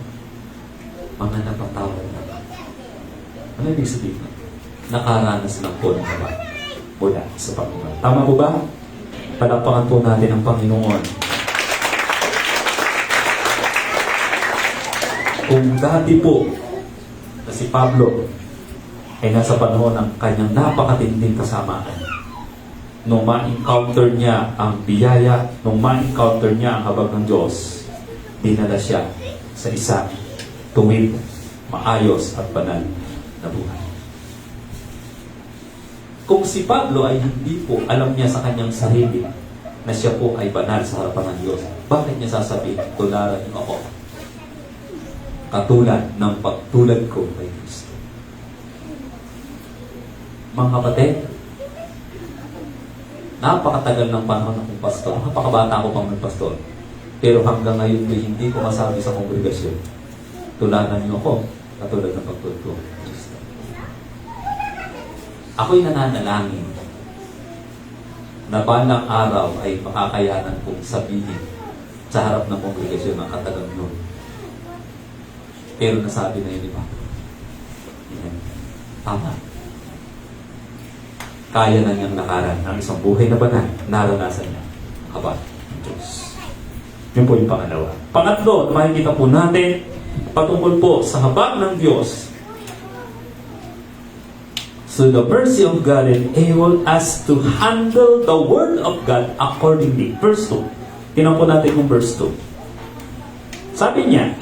Mga napatawad na. Ano ibig sabihin? Nakaranas lang po ng naman mula sa Panginoon. Tama po ba? Palakpakan po natin ang Panginoon. Kung dati po na si Pablo ay nasa panahon ng kanyang napakatinding kasamaan, nung ma-encounter niya ang biyaya, nung ma-encounter niya ang habag ng Diyos, dinala siya sa isang tuwid, maayos at banal na buhay. Kung si Pablo ay hindi po alam niya sa kanyang sarili na siya po ay banal sa harapan ng Diyos, bakit niya sasabihin, tularan niyo ako katulad ng pagtulad ko kay Kristo? Mga kapatid, Napakatagal ng panahon akong pastor. Napakabata ko pang magpastor. Pero hanggang ngayon hindi ko masabi sa kongregasyon. Tulanan niyo ako, katulad ng pagtulad ko. Ako'y nananalangin na balang araw ay makakayanan kong sabihin sa harap ng kongregasyon ng katagang yun. Pero nasabi na yun, di ba? Yan. Tama. Kaya na niyang lakaran ang isang buhay na banal, naranasan niya. Aba, Diyos. Yun po yung pangalawa. Pangatlo, makikita po natin patungkol po sa habag ng Diyos. So the mercy of God enabled us to handle the Word of God accordingly. Verse 2. Tingnan po natin yung verse 2. Sabi niya,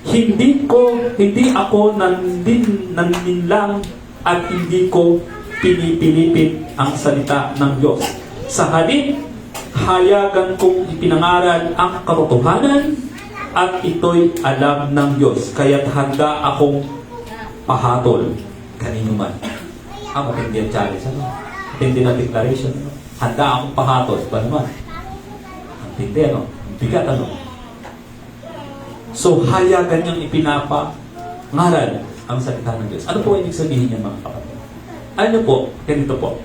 hindi ako nanlinlang at hindi ko pinipilipit ang salita ng Diyos. Sa halip, hayagan kong ipinangaral ang katotohanan at ito'y alam ng Diyos. Kaya't handa akong pahatol kanino man. Matindi ang challenge. Matindi na declaration. Handa akong pahatol. Ba naman? Ang tindi, Ang bigat, So, hayagan niyang ipinapangaral ang salita ng Diyos. Ano po ibig sabihin niya, mga kapatid? Ano po? Ganito po.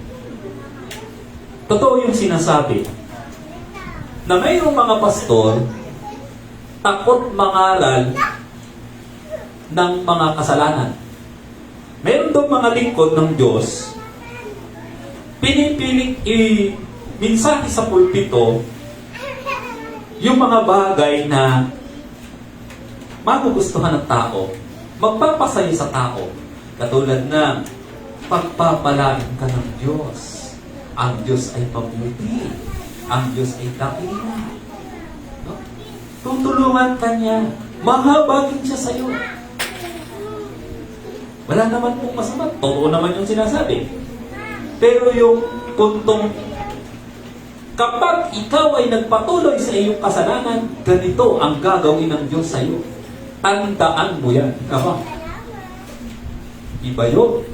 Totoo yung sinasabi na mayroong mga pastor takot mangaral ng mga kasalanan. Mayroon daw mga lingkod ng Diyos pinipiling minsan sa pulpito yung mga bagay na magugustuhan ng tao, magpapasaya sa tao, katulad ng pagpapalain ka ng Diyos. Ang Diyos ay mabuti. Ang Diyos ay dakila. No? Tutulungan ka niya. Mahabagin siya sa iyo. Wala naman pong masama. Totoo naman yung sinasabi. Pero yung puntong kapag ikaw ay nagpatuloy sa iyong kasalanan, ganito ang gagawin ng Diyos sa iyo. Tandaan mo yan. Iba yun.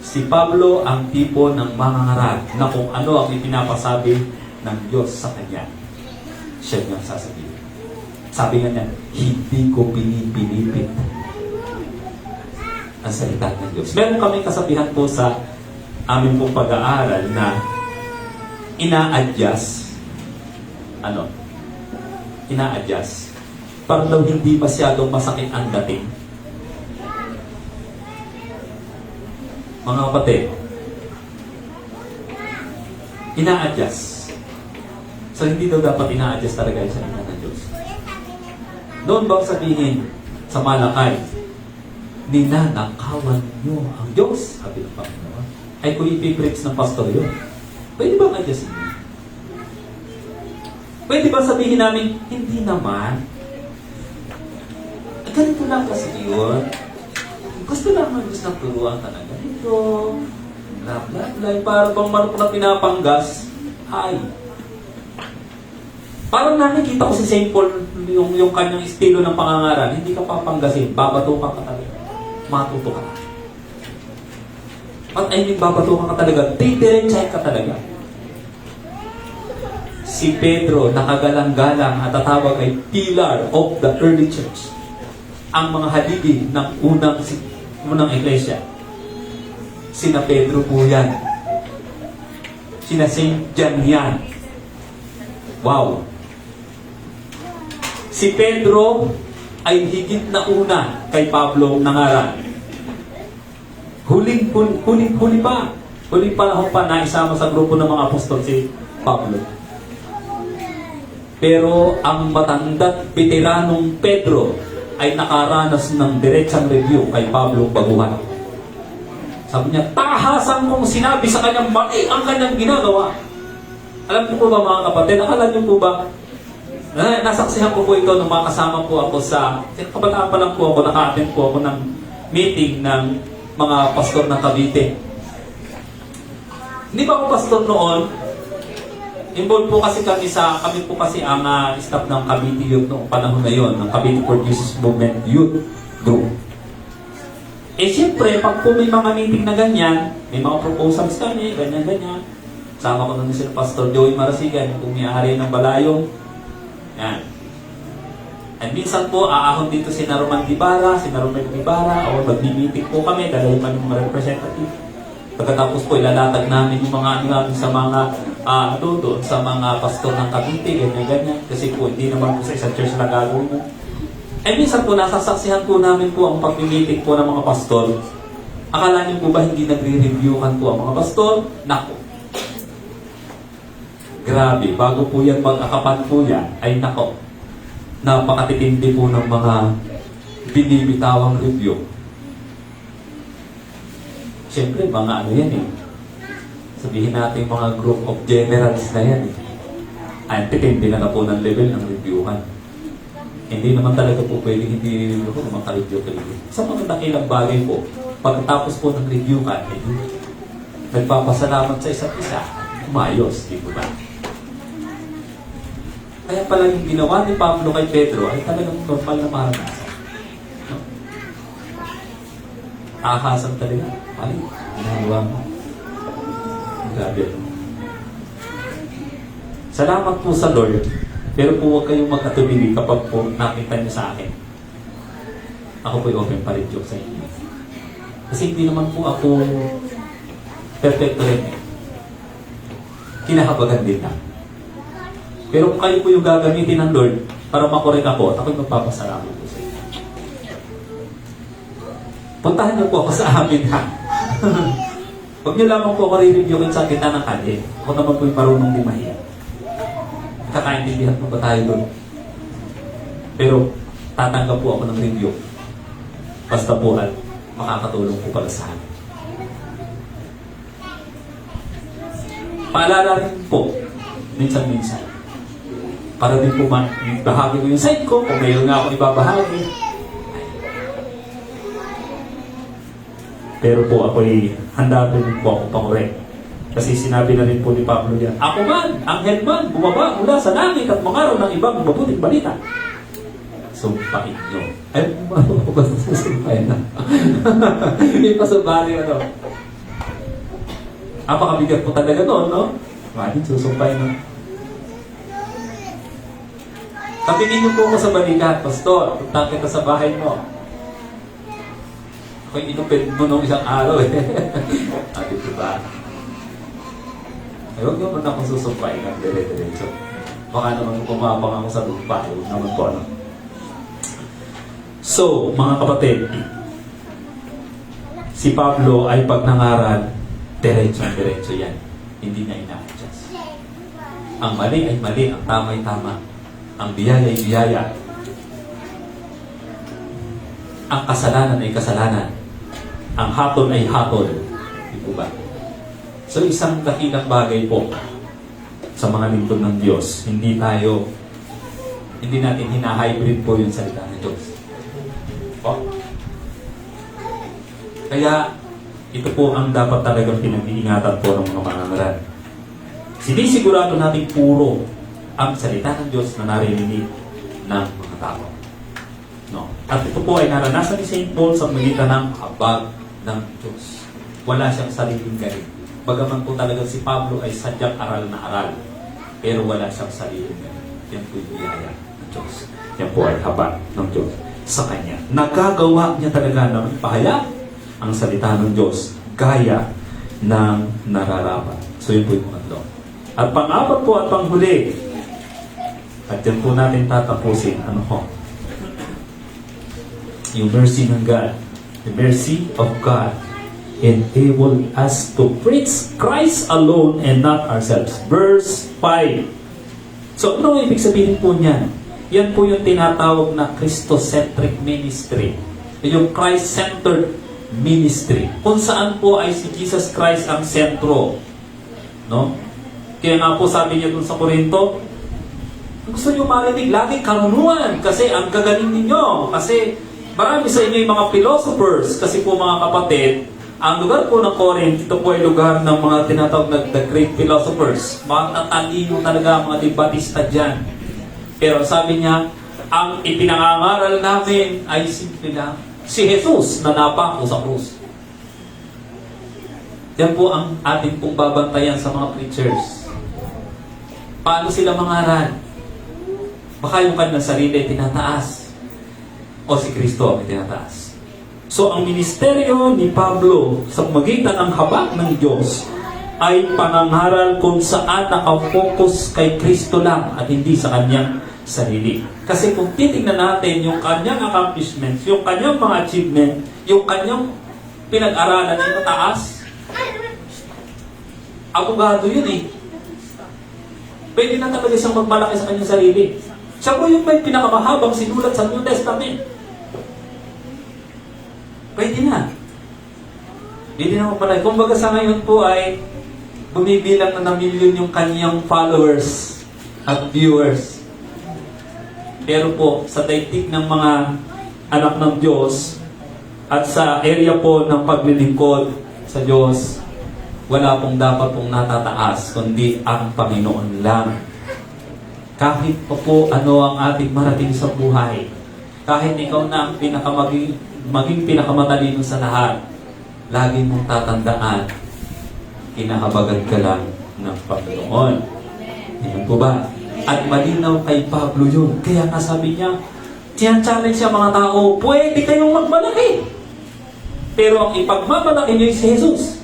Si Pablo ang tipo ng mangangaral na kung ano ang ipinapasabi ng Diyos sa kanya. Siya niyang sasabihin. Sabi nga niya, hindi ko pinipilipit ang salita ng Diyos. Meron kaming kasabihan po sa amin pong pag-aaral na ina-adjust. Ina-adjust. Para daw hindi masyadong masakit ang dating. Mga kapatid, ina-adjust. So, hindi daw dapat ina-adjust talaga yung salita ng Diyos. Doon bang sabihin sa Malakay, ninanakawan nyo ang Diyos, sabi ng Panginoon. Ay kung ipipreach ng pastor yun. Pwede ba adjustin yun? Pwede ba sabihin namin, hindi naman. Ganito lang kasi yun. Gusto lang ng Diyos ng turuan ka na ganito. Bla bla bla. Para bang manok na pinapanggas. Ay. Parang nakikita ko si St. Paul yung kanyang estilo ng pangangaral. Hindi ka papanggasin. Babato ka talaga. Matuto ka. At I mean, babato ka talaga. Titirensyay ka talaga. Si Pedro, nakagalang-galang at tatawag ay pillar of the early church. Ang mga haligi ng unang iglesia. Sina Pedro po yan. Sina Saint John yan. Wow. Si Pedro ay higit na una kay Pablo nangaral. Huli pa. Huling panahon pa na isama sa grupo ng mga apostol si Pablo. Pero ang matanda't veteranong Pedro ay nakaranas ng diretsang review kay Pablo baguhan. Sabi niya, tahasan kong sinabi sa kanyang mali ang kanyang ginagawa. Alam niyo po ba mga kapatid, akala niyo po ba, nasaksihan ko po ito nung makasama po ako sa, kabataan pa lang po ako, naka-attend po ako ng meeting ng mga pastor ng Cavite. Hindi ba ako pastor noon? Involved po kasi kami po kasi ang staff ng Cavite Youth noong panahon na yon, ng Cavite for Jesus Movement Youth Group. Eh siyempre, pag po may mga meeting na ganyan, may mga proposals kami, ganyan-ganyan. Sama ko na sila Pastor Joey Marasigan, kung may-ari ng Balayong. Yan. At minsan po, aahon dito si Naroman Gibara, si Naromel Gibara, o magmi-meeting po kami, dalawa pa yung mga representative. Pagkatapos po, ilalatag namin yung mga ano namin sa mga doon sa mga pastor ng Cavite, ganyan-ganyan. Kasi po, hindi naman po sa isang church na gagawin mo. Eh minsan po, nasasaksihan po namin po ang pag-meeting po ng mga pastor. Akala niyo po ba hindi nagre-reviewan po ang mga pastor? Nako. Grabe, bago po yan mag-akapan po yan, ay nako. Napakatitindi po ng mga binibitawang review. Siyempre, mga ano yan eh. Sabihin natin mga group of generals na yan eh. Ay, titindi na po ng level ng reviewhan. Hindi naman talaga po pwede hindi ako naman ka-review. Sa mga dakilang bagay po, pagkatapos po ng review ka, nagpapasalamat sa isa't isa, umayos, di ba? Kaya pala yung ginawa ni Pablo kay Pedro ay talagang normal na maranasan. No? Ahasan talaga. Mali. Ginagawa mo. Grabe. Salamat po sa Lord. Pero po huwag kayong magkatubili kapag po nakita niyo sa akin. Ako po'y open pa rin joke sa inyo. Kasi hindi naman po ako perfecto rin eh. Kinahabagan din lang. Pero kung kayo po yung gagamitin ng Lord para makorek ako, at ako'y magpapasalamat po sa inyo. Puntahan niyo po ako sa amin ha. Huwag niyo lamang po ako re-reviewin sa kita ng kali. Ako naman po yung marunong limahin. Kakaintindihan mo ba tayo doon? Pero tatanggap po ako ng review. Basta po at makakatulong po para sa akin. Paalala rin po, minsan-minsan. Para din po bahagi ko yung side ko, kung mayroon nga ako ibabahagi. Pero po ako'y handa rin po ako pang-correct. Kasi sinabi na rin po ni Pablo yan, ako man, anghel man, bumaba mula sa langit at mangaral ng ibang mabuting balita. Sumpain nyo. Ay, basta sumpain na. Hindi pa subali ano. Apakabigat po talaga noon, no? Maraming susumpain na. Kapingin niyo po ako sa balikat, Pastor. Punta kita sa bahay mo. Ako'y inupid mo nung isang araw eh. At ito ba? Ay, huwag naman akong susumpain ng dire-diretso. Baka naman kumabang ako sa lupa. Huwag naman po, ano? So, mga kapatid, si Pablo ay pag nangaral, diretso yan. Hindi na ina-adjust. Ang mali ay mali, ang tama ay tama. Ang biyaya ay biyaya. Ang kasalanan ay kasalanan. Ang hatol ay hatol. Di po ba? So isang dakilang bagay po sa mga lingkod ng Diyos, hindi natin hina-hybrid po yung salita ng Diyos. Po? Kaya ito po ang dapat talagang pinag-iingatan po ng mga mangangaral. Sinisigurado natin puro ang salita ng Diyos na narinig ng mga tao. No. At ito po ay naranasan ni St. Paul sa magitan ng habag ng Diyos. Wala siyang sariling galing. Bagaman po talaga si Pablo ay sadyang aral na aral, pero wala siyang sariling galing. Yan po yung biyaya ng Diyos. Yan po ay habag ng Diyos sa Kanya. Nagagawa niya talaga na ipahayag ang salita ng Diyos gaya ng nararapat. So yun po yung mga At pang-apat po at panghuli, at yan po natin tatapusin, ano ho? Yung mercy ng God. The mercy of God enable us to preach Christ alone and not ourselves. Verse 5. So, ano ibig sabihin po niyan? Yan po yung tinatawag na Christocentric ministry. Yung Christ-centered ministry. Kung saan po ay si Jesus Christ ang sentro. No? Kaya nga po sabi niya dun sa Korinto, gusto nyo marinig lagi karunungan kasi ang gagaling ninyo. Kasi marami sa inyo yung mga philosophers. Kasi po mga kapatid, ang lugar po ng Corinth, ito po ay lugar ng mga tinatawag na the great philosophers. Mga tatalino talaga, mga debatista dyan. Pero sabi niya, ang ipinangangaral namin ay simple lang. si Jesus na napako sa krus. Yan po ang ating pong babantayan sa mga preachers. Paano sila mangaral? Baka yung kanyang sarili tinataas o si Kristo ang tinataas. So ang ministeryo ni Pablo sa magitan ng habag ng Diyos ay pangangaral kung saan nakafocus kay Kristo lang at hindi sa kanyang sarili. Kasi kung titingnan natin yung kanyang accomplishments, yung kanyang mga achievement, yung kanyang pinag-aralan ay mataas, abogado yun eh. Pwede na talaga siyang magmalaki sa kanyang sarili. Siya po yung may pinakamahabang sinulat sa New Testament. Pwede na. Pwede na magmalaki. Kumbaga sa ngayon po ay bumibilang na ng milyon yung kanyang followers at viewers. Pero po, sa daigdig ng mga anak ng Diyos at sa area po ng paglilingkod sa Diyos, wala pong dapat pong natataas, kundi ang Panginoon lang. Kahit pa po ano ang ating marating sa buhay, kahit ikaw na ang maging pinakamatalino sa lahat, lagi mong tatandaan, kinahabagan ka lang ng Panginoon. Yan po ba? At malinaw kay Pablo yun. Kaya nga sabi niya, challenge siya mga tao, pwede kayong magmalaki. Pero ang ipagmamalaki niyo si Jesus.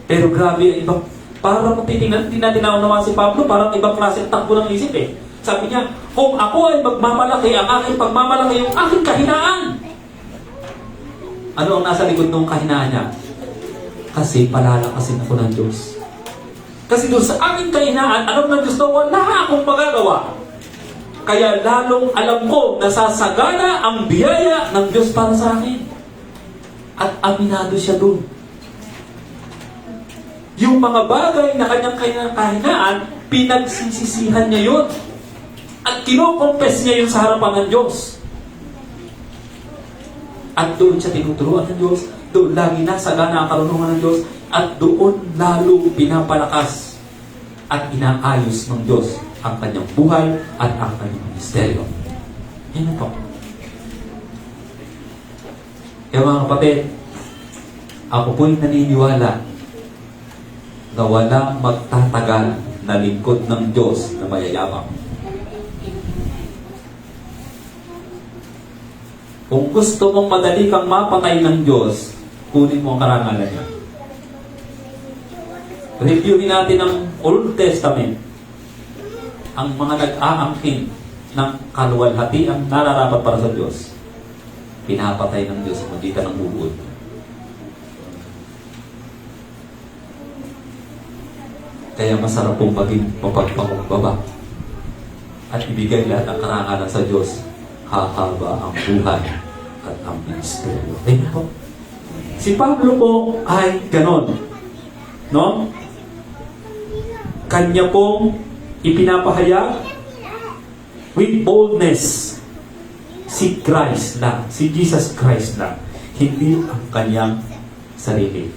Pero grabe, ibang, parang kung titingnan natin naman si Pablo, parang ibang klase ang takbo ng isip eh. Sabi niya, kung ako ay magmamalaki, ang aking pagmamalaki yung aking kahinaan. Ano ang nasa likod ng kahinaan niya? Kasi palalakasin ako ng Diyos. Kasi doon sa aking kahinaan, alam ng Diyos na wala akong magagawa. Kaya lalong alam ko na sasagana ang biyaya ng Diyos para sa akin. At aminado siya doon. Yung mga bagay na kanyang kahinaan, pinagsisisihan niya yun. At kinokompes niya yun sa harapan ng Diyos. At doon siya tinuturuan ng Diyos. Doon lagi nasagana ang karunungan ng Diyos. At doon lalo pinapalakas at inaayos ng Diyos ang kanyang buhay at ang kanyang ministeryo. Yan po. Kaya mga kapatid, ako po'y naniniwala na walang magtatagal na lingkod ng Diyos na mayayabang. Kung gusto mong madali kang mapatay ng Diyos, kunin mo ang karangalan niya. Reviewin natin ang Old Testament. Ang mga nag-aangkin ng kaluwalhatiang nararapat para sa Diyos, pinapatay ng Diyos sa magitan ng bubod. Kaya masarap pong maging mapagpakumbaba at ibigay lahat ang karangalan sa Diyos. Hahaba ang buhay at ang ministeryo. Ayun po. Si Pablo po ay ganon. No? Kanya pong ipinapahayag with boldness si Christ lang, si Jesus Christ lang, hindi ang kanyang sarili.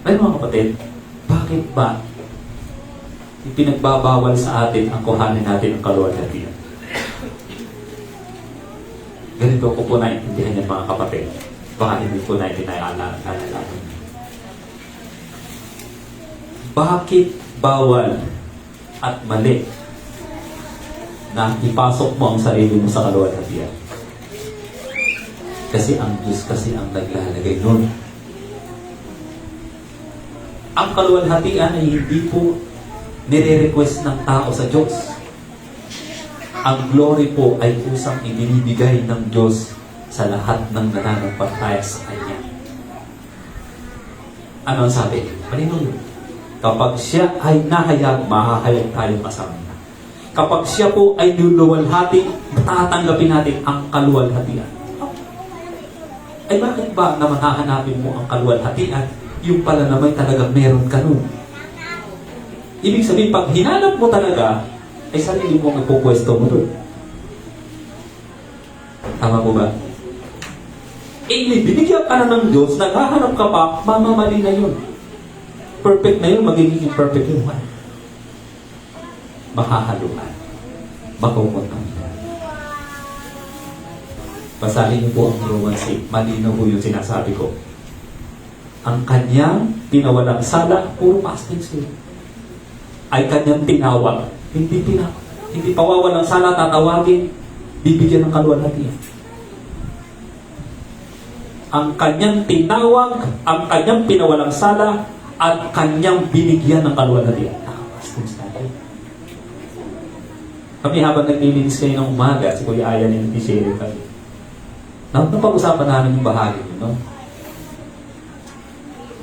Ay mga kapatid, bakit ba ipinagbabawal sa atin ang kuhanin natin ang kaluwalhatian? Ganito ko po naiintindihan yan mga kapatid. Baka hindi po naiintindihan. Bakit bawal at mali na ipasok mo ang sarili mo sa kaluwalhatian? Kasi ang Diyos kasi ang naglalagay nun. Ang kaluwalhatian ay hindi po nire-request ng tao sa Diyos. Ang glory po ay kusang ibinibigay ng Diyos sa lahat ng nananampalataya sa Kanya. Ano ang sabi? Malinaw yun. Kapag siya ay nahayag, mahahayag tayo kasama niya. Kapag siya po ay luluwalhati, tatanggapin natin ang kaluwalhatian. Ay bakit ba na mahahanapin mo ang kaluwalhatian? Yung pala naman talagang meron ka nun. Ibig sabihin, pag hinanap mo talaga, ay sarili mo ang ipupwesto mo doon. Tama po ba? Binigyan ka na ng Diyos, naghahanap ka pa, mamamali na yun. Perfect na yun, magiging imperfect yun. Mahahaluan. Makumuntan. Basahin niyo po ang Romans 8. Malinaw po yung sinasabi ko. Ang kanyang pinawalang sala, puro past tense yun, ay kanyang tinawag. Hindi pawawalang sala, tatawagin, bibigyan ng kaluwalhatian. Ang kanyang tinawag, ang kanyang pinawalang sala, at kanyang binigyan ng kaluwalhatian. Past tense natin. Kami habang naglilinis kayo ng umaga, si Kuya Ayan yung nag-share kami. Napag-usapan namin yung bahagi nyo, no?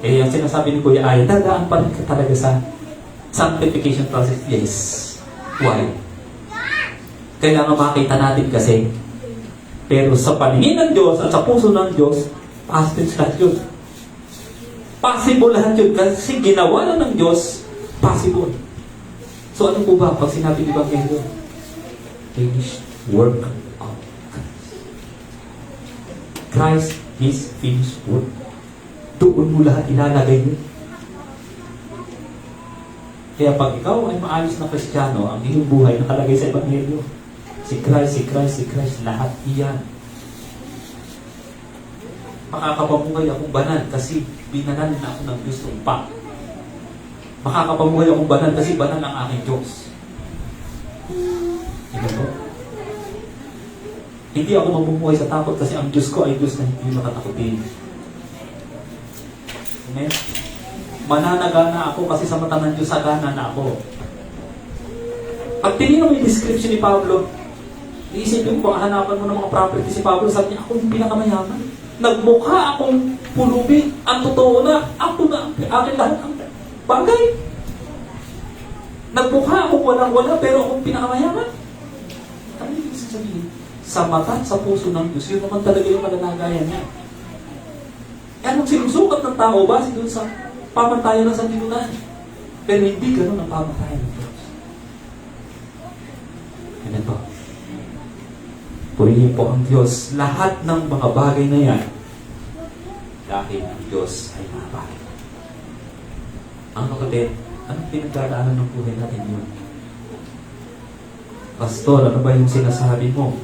Eh, ang sinasabi ni Kuya Ayan, dadaan pa rin ka talaga sa sanctification process. Yes. Why? Kailangan makita natin kasi. Pero sa paningin ng Diyos at sa puso ng Diyos, past tense lahat yun. Possible lahat yun. Kasi ginawa na ng Diyos, possible. So ano po ba pag sinabi ni Evangelio? Finished work of Christ, His finished work. Doon mo lahat ilalagay yun. Kaya pag ikaw ay maayos na Kristiyano, ang iyong buhay nakalagay sa Evangelyo. Si Christ, lahat iyan. Makakapamuhay akong banal kasi binalan na ako ng Diyos ng pa. Makakapamuhay akong banal kasi banal ang aking Diyos. Hindi po. Hindi ako mamumuhay sa takot kasi ang Diyos ko ay Diyos na hindi makatakutin. Amen? Mananagana ako kasi sa mata ng Diyos sagana na ako. Pag tinignan mo yung description ni Pablo, iisipin ko, hanapan mo ng mga property si Pablo, sabi niya, ako yung pinakamayaman. Nagmukha akong pulubi. Ang totoo na, ako na, akin lahat ang bagay. Nagmukha akong walang-wala, pero akong pinakamayaman. Ano yung ibig sabihin? Sa mata, sa puso ng Diyos, yun naman talaga yung mananagayan niya. Anong sinusukat ng tao base doon sa pamantayan ng sanlibutan? Pero hindi ganun ang pamantayan ng Diyos. Ano po? Purihin po ang Diyos. Lahat ng mga bagay na yan, dahil ang Diyos ay mabagay. Ang kapatid, anong pinagdadaanan ng buhay natin yun? Pastor, ano ba yung sinasabi mo?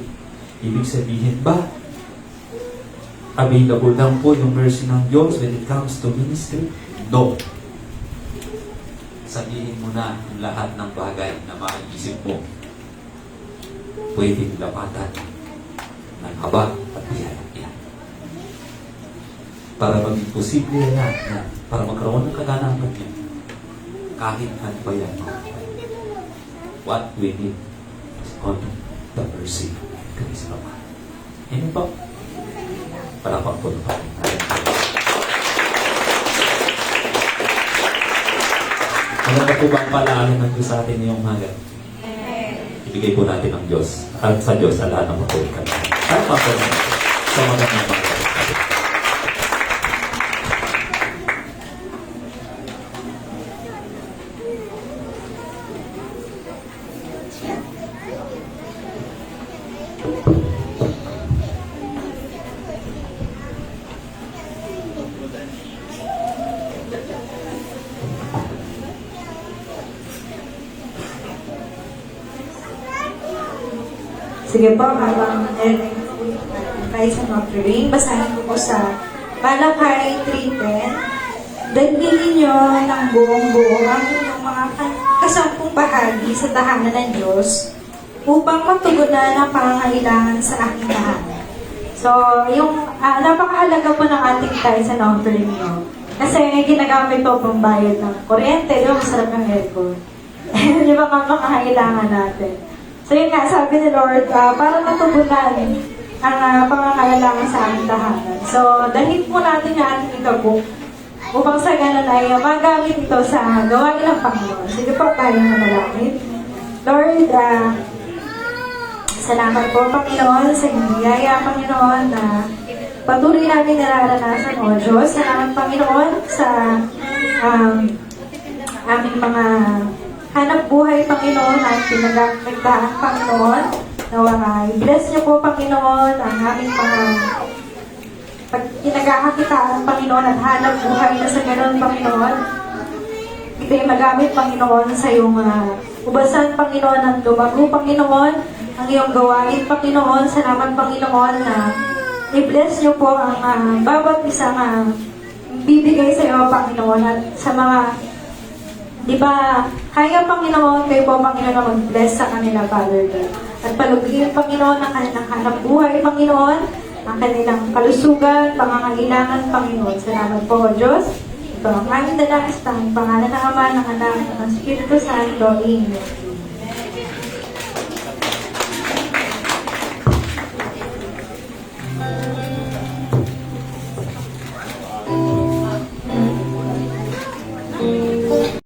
Ibig sabihin ba, available lang po yung mercy ng Diyos when it comes to ministry? No. Sabihin mo na yung lahat ng bagay na maiisip mo, pwedeng lapatan ng haba at biyaya yan. Para maging posible yan, para magkaroon ng kaganapan yan, kahit ano pa yan. What we need is only the mercy of Christ naman. Yan po. Para pagpunta pa rin tayo. Ano pa po ba ang palaala ng Diyos sa atin ngayong umaga? Ibigay po natin ang Diyos at sa Diyos sa lahat ng matulikan. At pa po sa magandang mga Sige po, habang tayo sa Notre-Dame, basahin ko po sa Malakay 3:10. Dalhin nyo ng buong-buo ang inyong mga kasampung bahagi sa tahanan ng Diyos upang matugunan ang pangangailangan sa aking tahanan. So, yung napakahalaga po ng ating tayo sa Notre-Dame nyo. Kasi ginagamit po pang bayad ng kuryente, di ba masarap ng aircon? Di ba pangangailangan natin? So yun nga, sabi ni Lord, para matugunan ang pangangailangan sa aming tahanan. So, dalhin po natin yung ating ikabuk upang sa ganun ay magamit ito sa gawain ng Panginoon. Sige po, tayo manalangin. Lord, salamat po, Panginoon, sa biyaya, Panginoon, na patuloy namin nararanasan, O Diyos. Salamat, Panginoon, sa aming mga hanap buhay, Panginoon, at pinagkakagdaan, Panginoon. Nawa i-bless niyo po, Panginoon, ang aming mga pinagkakakitaan, Panginoon, at hanap buhay na sa ganoon, Panginoon. Ito ay magamit, Panginoon, sa iyong ubasan, Panginoon, at lumago, Panginoon, ang iyong gawain, Panginoon. Salamat, Panginoon, na i-bless niyo po ang bawat isang bibigay sa iyo, Panginoon. At sa mga, di ba, kaya, Panginoon, kayo po, Panginoon, na mag-bless sa kanila, Father God. At palugin, Panginoon, ang kanilang hanap buhay, Panginoon, ang kanilang kalusugan, pangangailangan, Panginoon. Salamat po, Diyos. Ito ang aming dalangin sa pangalan ng Ama, ng Anak, ng Espiritu Santo. Amen.